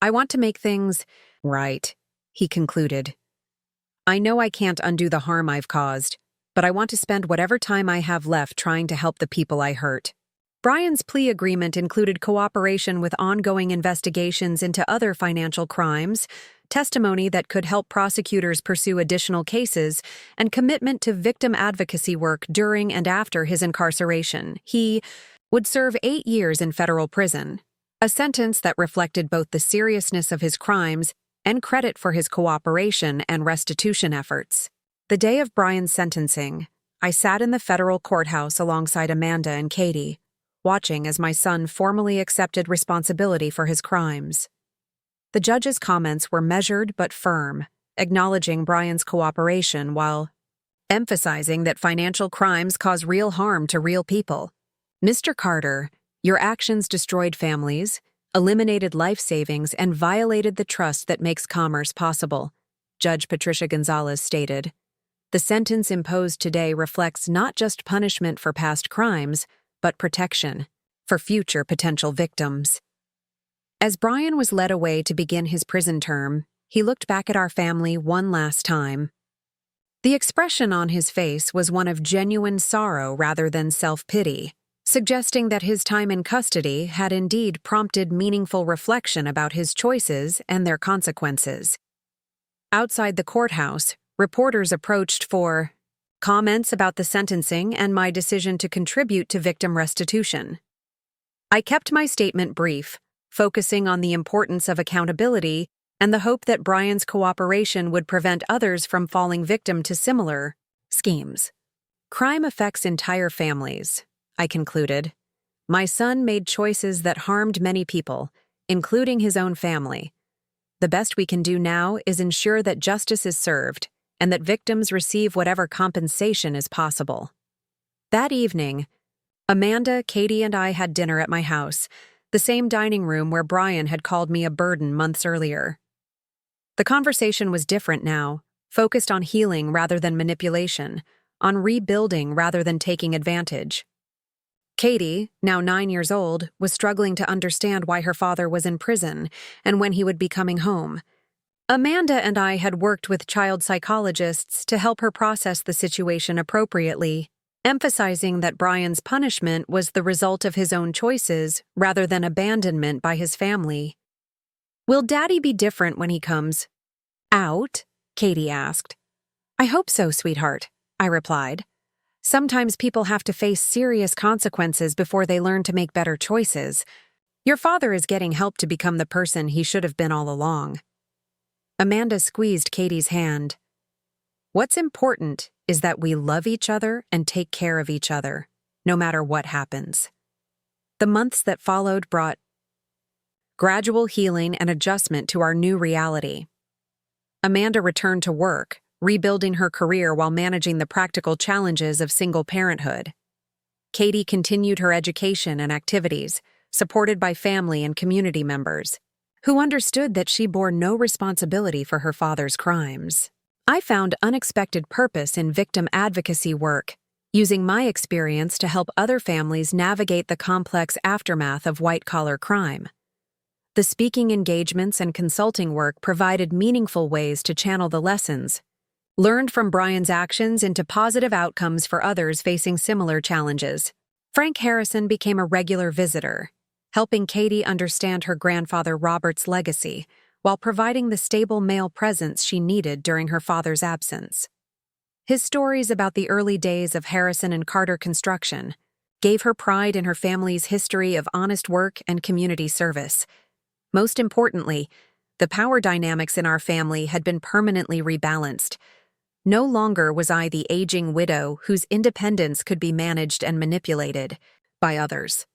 I want to make things right, he concluded. I know I can't undo the harm I've caused, but I want to spend whatever time I have left trying to help the people I hurt. Brian's plea agreement included cooperation with ongoing investigations into other financial crimes, testimony that could help prosecutors pursue additional cases, and commitment to victim advocacy work during and after his incarceration. He would serve 8 years in federal prison, a sentence that reflected both the seriousness of his crimes and credit for his cooperation and restitution efforts. The day of Brian's sentencing, I sat in the federal courthouse alongside Amanda and Katie, watching as my son formally accepted responsibility for his crimes. The judge's comments were measured but firm, acknowledging Brian's cooperation while emphasizing that financial crimes cause real harm to real people. Mr. Carter, your actions destroyed families, eliminated life savings, and violated the trust that makes commerce possible, Judge Patricia Gonzalez stated. The sentence imposed today reflects not just punishment for past crimes, but protection for future potential victims. As Brian was led away to begin his prison term, he looked back at our family one last time. The expression on his face was one of genuine sorrow rather than self-pity, suggesting that his time in custody had indeed prompted meaningful reflection about his choices and their consequences. Outside the courthouse, reporters approached for comments about the sentencing and my decision to contribute to victim restitution. I kept my statement brief, focusing on the importance of accountability and the hope that Brian's cooperation would prevent others from falling victim to similar schemes. Crime affects entire families, I concluded. My son made choices that harmed many people, including his own family. The best we can do now is ensure that justice is served and that victims receive whatever compensation is possible. That evening, Amanda, Katie, and I had dinner at my house, the same dining room where Brian had called me a burden months earlier. The conversation was different now, focused on healing rather than manipulation, on rebuilding rather than taking advantage. Katie, now 9 years old, was struggling to understand why her father was in prison and when he would be coming home. Amanda and I had worked with child psychologists to help her process the situation appropriately, emphasizing that Brian's punishment was the result of his own choices rather than abandonment by his family. Will Daddy be different when he comes out? Katie asked. I hope so, sweetheart, I replied. Sometimes people have to face serious consequences before they learn to make better choices. Your father is getting help to become the person he should have been all along. Amanda squeezed Katie's hand. What's important is that we love each other and take care of each other, no matter what happens. The months that followed brought gradual healing and adjustment to our new reality. Amanda returned to work, rebuilding her career while managing the practical challenges of single parenthood. Katie continued her education and activities, supported by family and community members, who understood that she bore no responsibility for her father's crimes. I found unexpected purpose in victim advocacy work, using my experience to help other families navigate the complex aftermath of white-collar crime. The speaking engagements and consulting work provided meaningful ways to channel the lessons learned from Brian's actions into positive outcomes for others facing similar challenges. Frank Harrison became a regular visitor, helping Katie understand her grandfather Robert's legacy while providing the stable male presence she needed during her father's absence. His stories about the early days of Harrison and Carter construction gave her pride in her family's history of honest work and community service. Most importantly, the power dynamics in our family had been permanently rebalanced. No longer was I the aging widow whose independence could be managed and manipulated by others.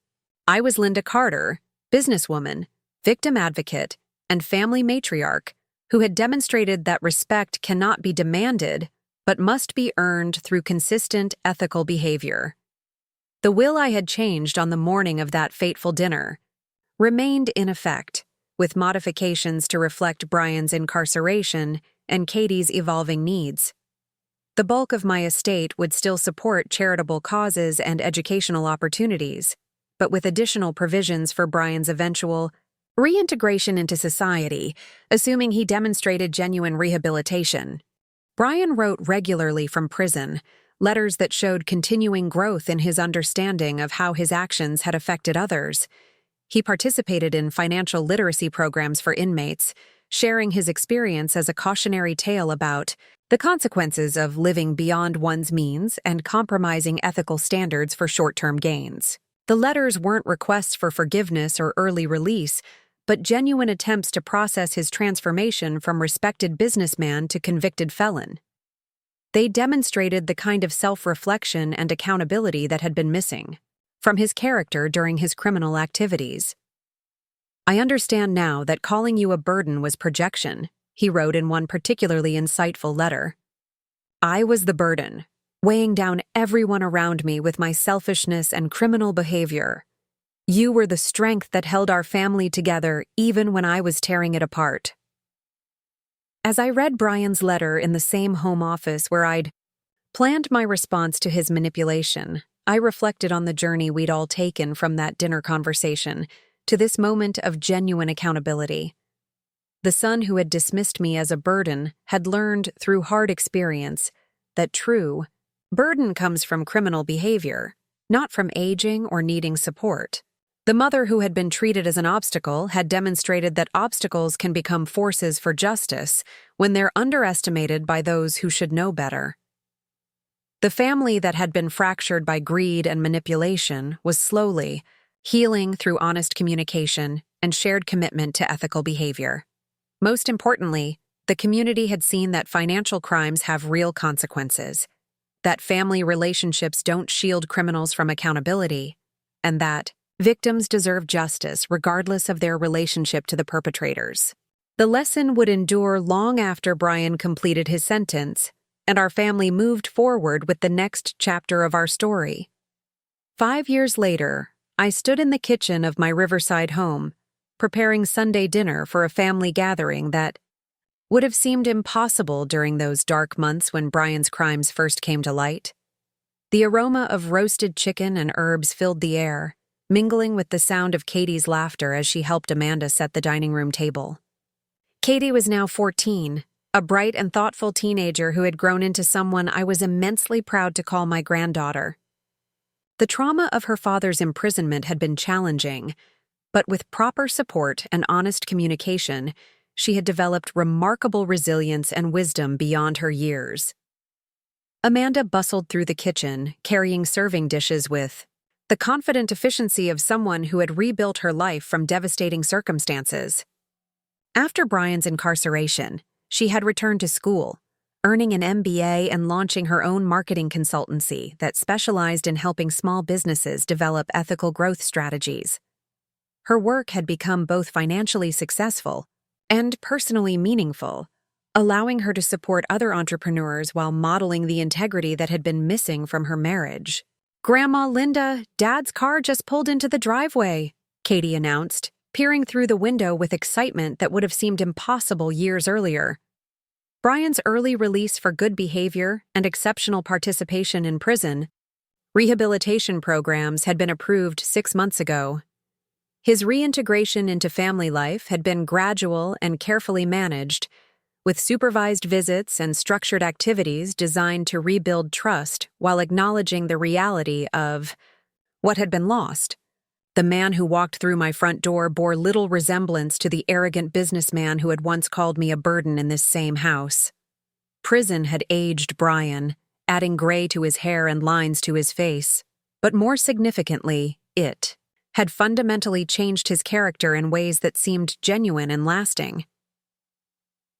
I was Linda Carter, businesswoman, victim advocate, and family matriarch, who had demonstrated that respect cannot be demanded, but must be earned through consistent ethical behavior. The will I had changed on the morning of that fateful dinner remained in effect, with modifications to reflect Brian's incarceration and Katie's evolving needs. The bulk of my estate would still support charitable causes and educational opportunities, but with additional provisions for Brian's eventual reintegration into society, assuming he demonstrated genuine rehabilitation. Brian wrote regularly from prison, letters that showed continuing growth in his understanding of how his actions had affected others. He participated in financial literacy programs for inmates, sharing his experience as a cautionary tale about the consequences of living beyond one's means and compromising ethical standards for short-term gains. The letters weren't requests for forgiveness or early release, but genuine attempts to process his transformation from respected businessman to convicted felon. They demonstrated the kind of self-reflection and accountability that had been missing from his character during his criminal activities. I understand now that calling you a burden was projection, he wrote in one particularly insightful letter. I was the burden, weighing down everyone around me with my selfishness and criminal behavior. You were the strength that held our family together even when I was tearing it apart. As I read Brian's letter in the same home office where I'd planned my response to his manipulation, I reflected on the journey we'd all taken from that dinner conversation to this moment of genuine accountability. The son who had dismissed me as a burden had learned through hard experience that true burden comes from criminal behavior, not from aging or needing support. The mother who had been treated as an obstacle had demonstrated that obstacles can become forces for justice when they're underestimated by those who should know better. The family that had been fractured by greed and manipulation was slowly healing through honest communication and shared commitment to ethical behavior. Most importantly, the community had seen that financial crimes have real consequences, that family relationships don't shield criminals from accountability, and that victims deserve justice regardless of their relationship to the perpetrators. The lesson would endure long after Brian completed his sentence, and our family moved forward with the next chapter of our story. 5 years later, I stood in the kitchen of my Riverside home, preparing Sunday dinner for a family gathering that would have seemed impossible during those dark months when Brian's crimes first came to light. The aroma of roasted chicken and herbs filled the air, mingling with the sound of Katie's laughter as she helped Amanda set the dining room table. Katie was now 14, a bright and thoughtful teenager who had grown into someone I was immensely proud to call my granddaughter. The trauma of her father's imprisonment had been challenging, but with proper support and honest communication, she had developed remarkable resilience and wisdom beyond her years. Amanda bustled through the kitchen, carrying serving dishes with the confident efficiency of someone who had rebuilt her life from devastating circumstances. After Brian's incarceration, she had returned to school, earning an MBA and launching her own marketing consultancy that specialized in helping small businesses develop ethical growth strategies. Her work had become both financially successful and personally meaningful, allowing her to support other entrepreneurs while modeling the integrity that had been missing from her marriage. "Grandma Linda, Dad's car just pulled into the driveway," Katie announced, peering through the window with excitement that would have seemed impossible years earlier. Brian's early release for good behavior and exceptional participation in prison rehabilitation programs had been approved 6 months ago. His reintegration into family life had been gradual and carefully managed, with supervised visits and structured activities designed to rebuild trust while acknowledging the reality of what had been lost. The man who walked through my front door bore little resemblance to the arrogant businessman who had once called me a burden in this same house. Prison had aged Brian, adding gray to his hair and lines to his face, but more significantly, it had fundamentally changed his character in ways that seemed genuine and lasting.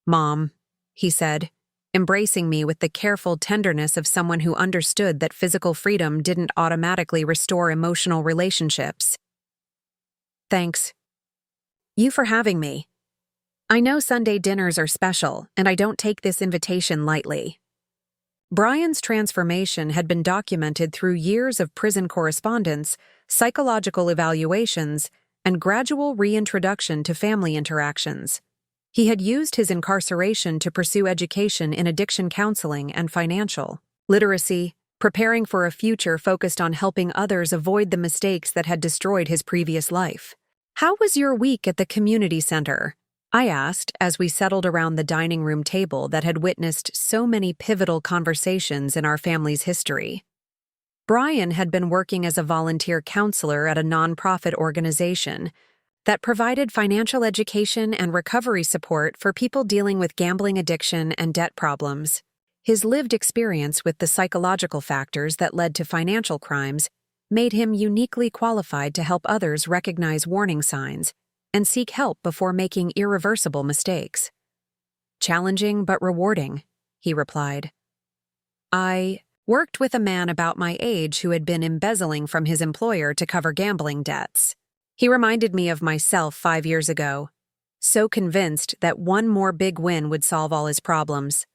"Mom," he said, embracing me with the careful tenderness of someone who understood that physical freedom didn't automatically restore emotional relationships. "Thanks. You for having me. I know Sunday dinners are special, and I don't take this invitation lightly." Brian's transformation had been documented through years of prison correspondence, psychological evaluations, and gradual reintroduction to family interactions. He had used his incarceration to pursue education in addiction counseling and financial literacy, preparing for a future focused on helping others avoid the mistakes that had destroyed his previous life. "How was your week at the community center?" I asked as we settled around the dining room table that had witnessed so many pivotal conversations in our family's history. Brian had been working as a volunteer counselor at a nonprofit organization that provided financial education and recovery support for people dealing with gambling addiction and debt problems. His lived experience with the psychological factors that led to financial crimes made him uniquely qualified to help others recognize warning signs and seek help before making irreversible mistakes. "Challenging but rewarding," he replied. "I worked with a man about my age who had been embezzling from his employer to cover gambling debts. He reminded me of myself 5 years ago, so convinced that one more big win would solve all his problems."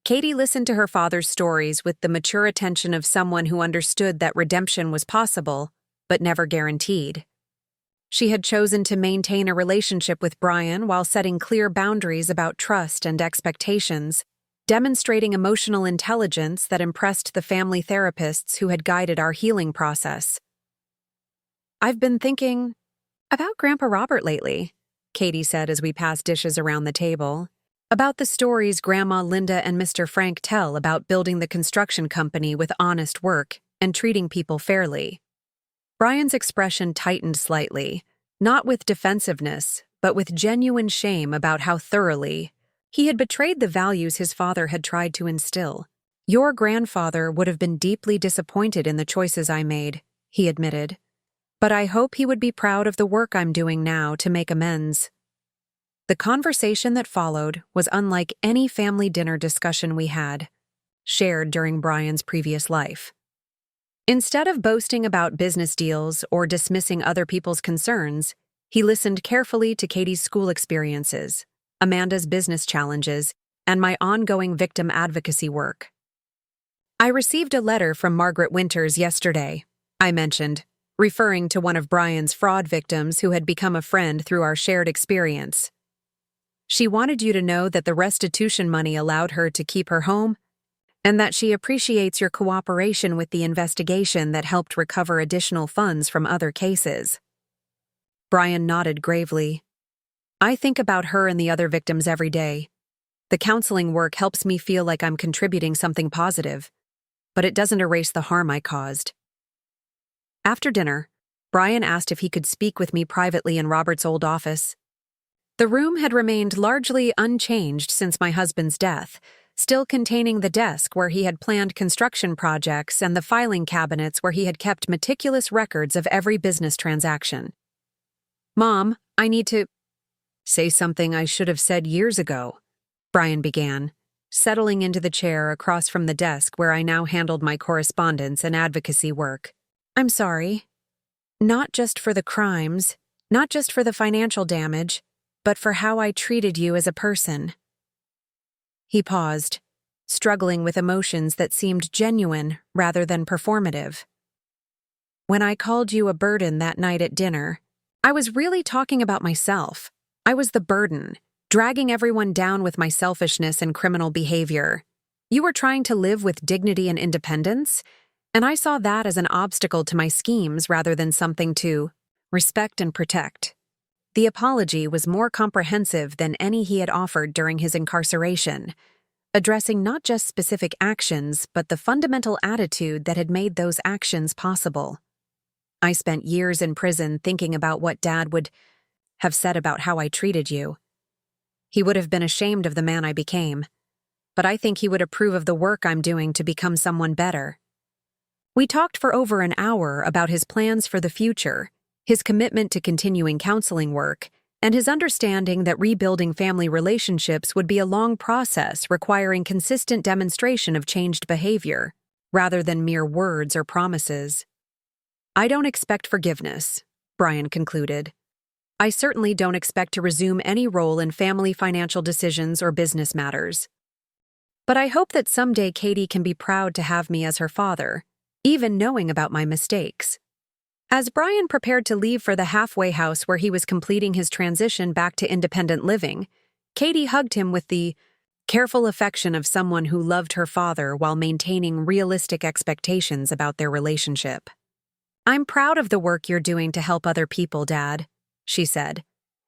Katie listened to her father's stories with the mature attention of someone who understood that redemption was possible, but never guaranteed. She had chosen to maintain a relationship with Brian while setting clear boundaries about trust and expectations, demonstrating emotional intelligence that impressed the family therapists who had guided our healing process. "I've been thinking about Grandpa Robert lately," Katie said as we passed dishes around the table. "About the stories Grandma Linda and Mr. Frank tell about building the construction company with honest work and treating people fairly." Brian's expression tightened slightly, not with defensiveness, but with genuine shame about how thoroughly he had betrayed the values his father had tried to instill. "Your grandfather would have been deeply disappointed in the choices I made," he admitted. "But I hope he would be proud of the work I'm doing now to make amends." The conversation that followed was unlike any family dinner discussion we had shared during Brian's previous life. Instead of boasting about business deals or dismissing other people's concerns, he listened carefully to Katie's school experiences, Amanda's business challenges, and my ongoing victim advocacy work. "I received a letter from Margaret Winters yesterday," I mentioned, referring to one of Brian's fraud victims who had become a friend through our shared experience. "She wanted you to know that the restitution money allowed her to keep her home, and that she appreciates your cooperation with the investigation that helped recover additional funds from other cases." Brian nodded gravely. "I think about her and the other victims every day. The counseling work helps me feel like I'm contributing something positive, but it doesn't erase the harm I caused." After dinner, Brian asked if he could speak with me privately in Robert's old office. The room had remained largely unchanged since my husband's death, still containing the desk where he had planned construction projects and the filing cabinets where he had kept meticulous records of every business transaction. "Mom, I need to say something I should have said years ago," Brian began, settling into the chair across from the desk where I now handled my correspondence and advocacy work. "I'm sorry. Not just for the crimes, not just for the financial damage, but for how I treated you as a person." He paused, struggling with emotions that seemed genuine rather than performative. "When I called you a burden that night at dinner, I was really talking about myself. I was the burden, dragging everyone down with my selfishness and criminal behavior. You were trying to live with dignity and independence, and I saw that as an obstacle to my schemes rather than something to respect and protect." The apology was more comprehensive than any he had offered during his incarceration, addressing not just specific actions but the fundamental attitude that had made those actions possible. "I spent years in prison thinking about what Dad would have said about how I treated you. He would have been ashamed of the man I became, but I think he would approve of the work I'm doing to become someone better." We talked for over an hour about his plans for the future, his commitment to continuing counseling work, and his understanding that rebuilding family relationships would be a long process requiring consistent demonstration of changed behavior, rather than mere words or promises. "I don't expect forgiveness," Brian concluded. "I certainly don't expect to resume any role in family financial decisions or business matters. But I hope that someday Katie can be proud to have me as her father, even knowing about my mistakes." As Brian prepared to leave for the halfway house where he was completing his transition back to independent living, Katie hugged him with the careful affection of someone who loved her father while maintaining realistic expectations about their relationship. "I'm proud of the work you're doing to help other people, Dad," she said.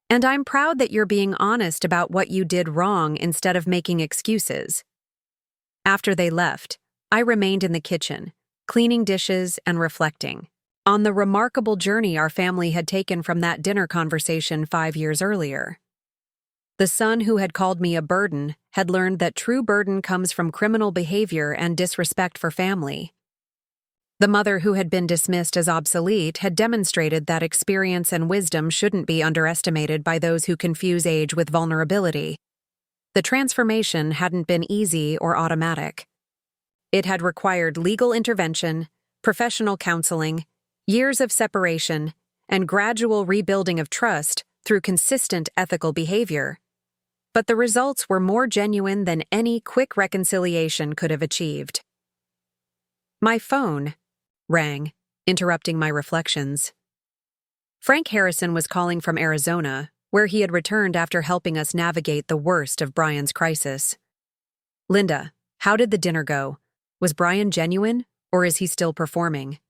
"And I'm proud that you're being honest about what you did wrong instead of making excuses." After they left, I remained in the kitchen, cleaning dishes and reflecting on the remarkable journey our family had taken from that dinner conversation 5 years earlier. The son who had called me a burden had learned that true burden comes from criminal behavior and disrespect for family. The mother who had been dismissed as obsolete had demonstrated that experience and wisdom shouldn't be underestimated by those who confuse age with vulnerability. The transformation hadn't been easy or automatic. It had required legal intervention, professional counseling, years of separation, and gradual rebuilding of trust through consistent ethical behavior. But the results were more genuine than any quick reconciliation could have achieved. My phone rang, interrupting my reflections. Frank Harrison was calling from Arizona, where he had returned after helping us navigate the worst of Brian's crisis. "Linda, how did the dinner go? Was Brian genuine, or is he still performing?"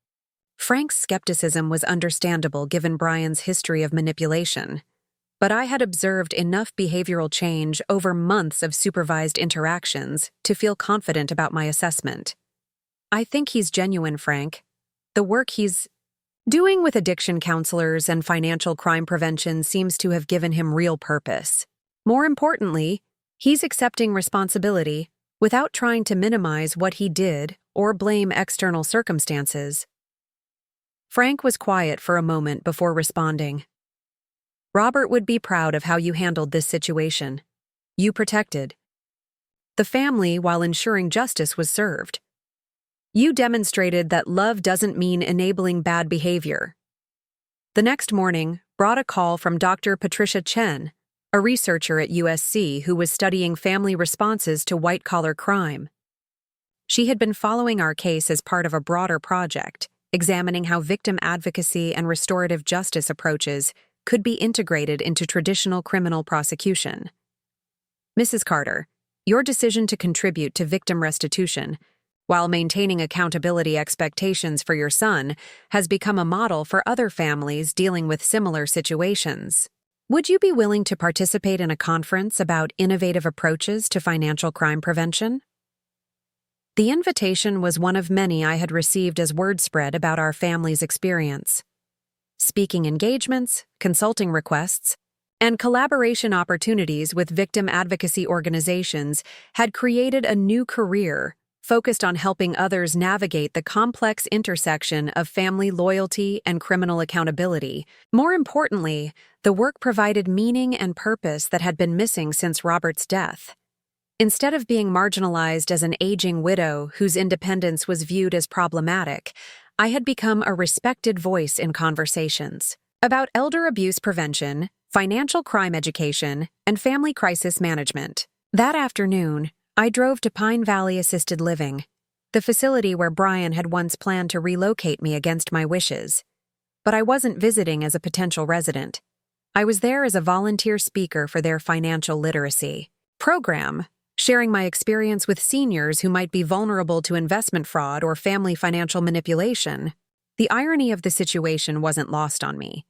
Frank's skepticism was understandable given Brian's history of manipulation, but I had observed enough behavioral change over months of supervised interactions to feel confident about my assessment. "I think he's genuine, Frank. The work he's doing with addiction counselors and financial crime prevention seems to have given him real purpose. More importantly, he's accepting responsibility without trying to minimize what he did or blame external circumstances." Frank was quiet for a moment before responding. "Robert would be proud of how you handled this situation. You protected the family while ensuring justice was served. You demonstrated that love doesn't mean enabling bad behavior." The next morning brought a call from Dr. Patricia Chen, a researcher at USC who was studying family responses to white-collar crime. She had been following our case as part of a broader project, examining how victim advocacy and restorative justice approaches could be integrated into traditional criminal prosecution. "Mrs. Carter, your decision to contribute to victim restitution, while maintaining accountability expectations for your son, has become a model for other families dealing with similar situations. Would you be willing to participate in a conference about innovative approaches to financial crime prevention?" The invitation was one of many I had received as word spread about our family's experience. Speaking engagements, consulting requests, and collaboration opportunities with victim advocacy organizations had created a new career focused on helping others navigate the complex intersection of family loyalty and criminal accountability. More importantly, the work provided meaning and purpose that had been missing since Robert's death. Instead of being marginalized as an aging widow whose independence was viewed as problematic, I had become a respected voice in conversations about elder abuse prevention, financial crime education, and family crisis management. That afternoon, I drove to Pine Valley Assisted Living, the facility where Brian had once planned to relocate me against my wishes. But I wasn't visiting as a potential resident. I was there as a volunteer speaker for their financial literacy program, sharing my experience with seniors who might be vulnerable to investment fraud or family financial manipulation. The irony of the situation wasn't lost on me.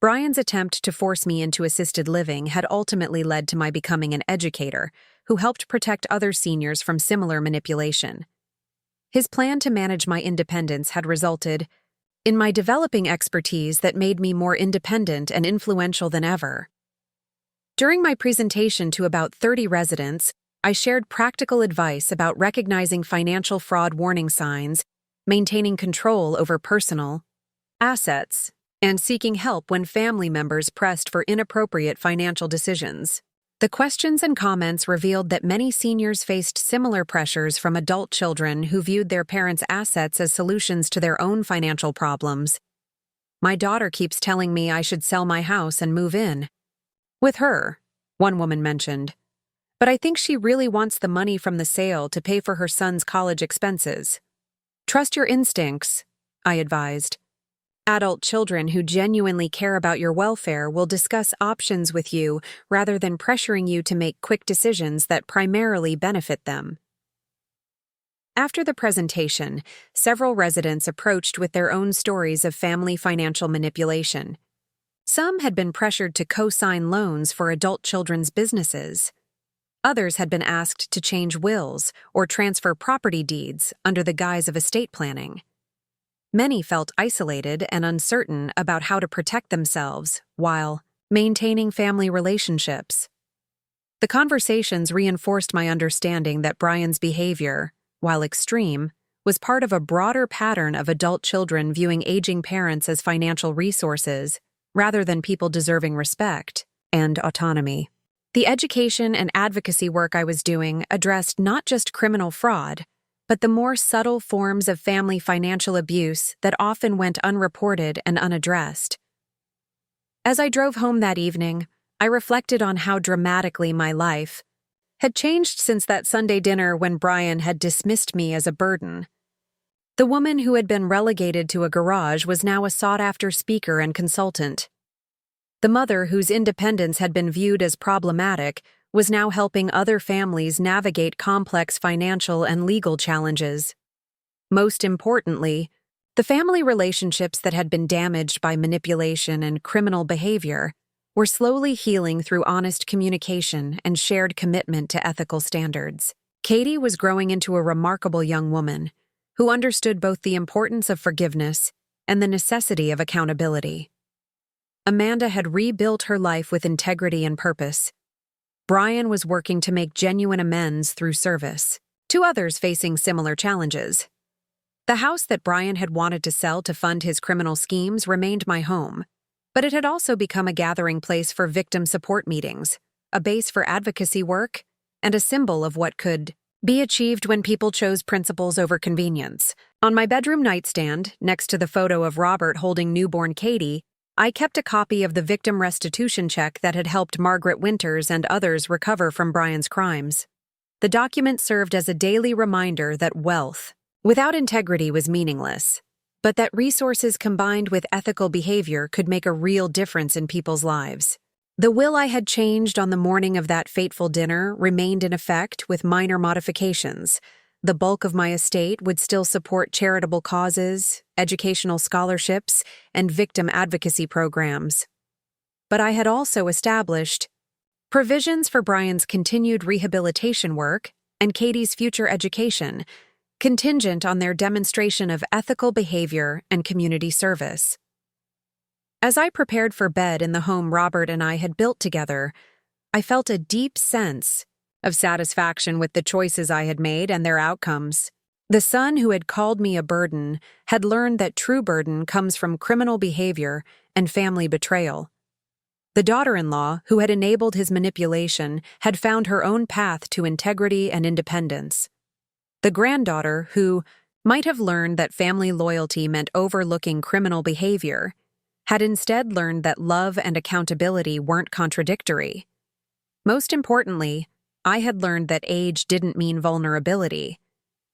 Brian's attempt to force me into assisted living had ultimately led to my becoming an educator who helped protect other seniors from similar manipulation. His plan to manage my independence had resulted in my developing expertise that made me more independent and influential than ever. During my presentation to about 30 residents, I shared practical advice about recognizing financial fraud warning signs, maintaining control over personal assets, and seeking help when family members pressed for inappropriate financial decisions. The questions and comments revealed that many seniors faced similar pressures from adult children who viewed their parents' assets as solutions to their own financial problems. "My daughter keeps telling me I should sell my house and move in with her," one woman mentioned. "But I think she really wants the money from the sale to pay for her son's college expenses." "Trust your instincts," I advised. "Adult children who genuinely care about your welfare will discuss options with you rather than pressuring you to make quick decisions that primarily benefit them." After the presentation, several residents approached with their own stories of family financial manipulation. Some had been pressured to co-sign loans for adult children's businesses. Others had been asked to change wills or transfer property deeds under the guise of estate planning. Many felt isolated and uncertain about how to protect themselves while maintaining family relationships. The conversations reinforced my understanding that Brian's behavior, while extreme, was part of a broader pattern of adult children viewing aging parents as financial resources rather than people deserving respect and autonomy. The education and advocacy work I was doing addressed not just criminal fraud, but the more subtle forms of family financial abuse that often went unreported and unaddressed. As I drove home that evening, I reflected on how dramatically my life had changed since that Sunday dinner when Brian had dismissed me as a burden. The woman who had been relegated to a garage was now a sought-after speaker and consultant. The mother whose independence had been viewed as problematic was now helping other families navigate complex financial and legal challenges. Most importantly, the family relationships that had been damaged by manipulation and criminal behavior were slowly healing through honest communication and shared commitment to ethical standards. Katie was growing into a remarkable young woman who understood both the importance of forgiveness and the necessity of accountability. Amanda had rebuilt her life with integrity and purpose. Brian was working to make genuine amends through service to others facing similar challenges. The house that Brian had wanted to sell to fund his criminal schemes remained my home, but it had also become a gathering place for victim support meetings, a base for advocacy work, and a symbol of what could be achieved when people chose principles over convenience. On my bedroom nightstand, next to the photo of Robert holding newborn Katie, I kept a copy of the victim restitution check that had helped Margaret Winters and others recover from Brian's crimes. The document served as a daily reminder that wealth without integrity was meaningless, but that resources combined with ethical behavior could make a real difference in people's lives. The will I had changed on the morning of that fateful dinner remained in effect with minor modifications. The bulk of my estate would still support charitable causes, educational scholarships, and victim advocacy programs. But I had also established provisions for Brian's continued rehabilitation work and Katie's future education, contingent on their demonstration of ethical behavior and community service. As I prepared for bed in the home Robert and I had built together, I felt a deep sense of satisfaction with the choices I had made and their outcomes. The son who had called me a burden had learned that true burden comes from criminal behavior and family betrayal. The daughter-in-law, who had enabled his manipulation, had found her own path to integrity and independence. The granddaughter, who might have learned that family loyalty meant overlooking criminal behavior, had instead learned that love and accountability weren't contradictory. Most importantly, I had learned that age didn't mean vulnerability,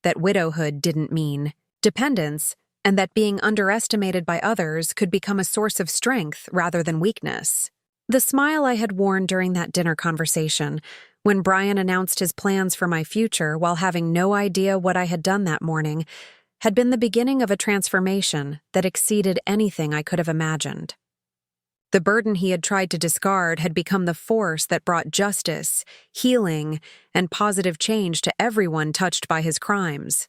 that widowhood didn't mean dependence, and that being underestimated by others could become a source of strength rather than weakness. The smile I had worn during that dinner conversation, when Brian announced his plans for my future while having no idea what I had done that morning, had been the beginning of a transformation that exceeded anything I could have imagined. The burden he had tried to discard had become the force that brought justice, healing, and positive change to everyone touched by his crimes.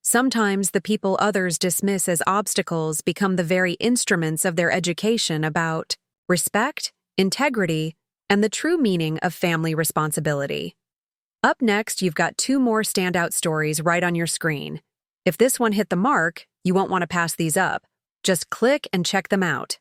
Sometimes the people others dismiss as obstacles become the very instruments of their education about respect, integrity, and the true meaning of family responsibility. Up next, you've got 2 more standout stories right on your screen. If this one hit the mark, you won't want to pass these up. Just click and check them out.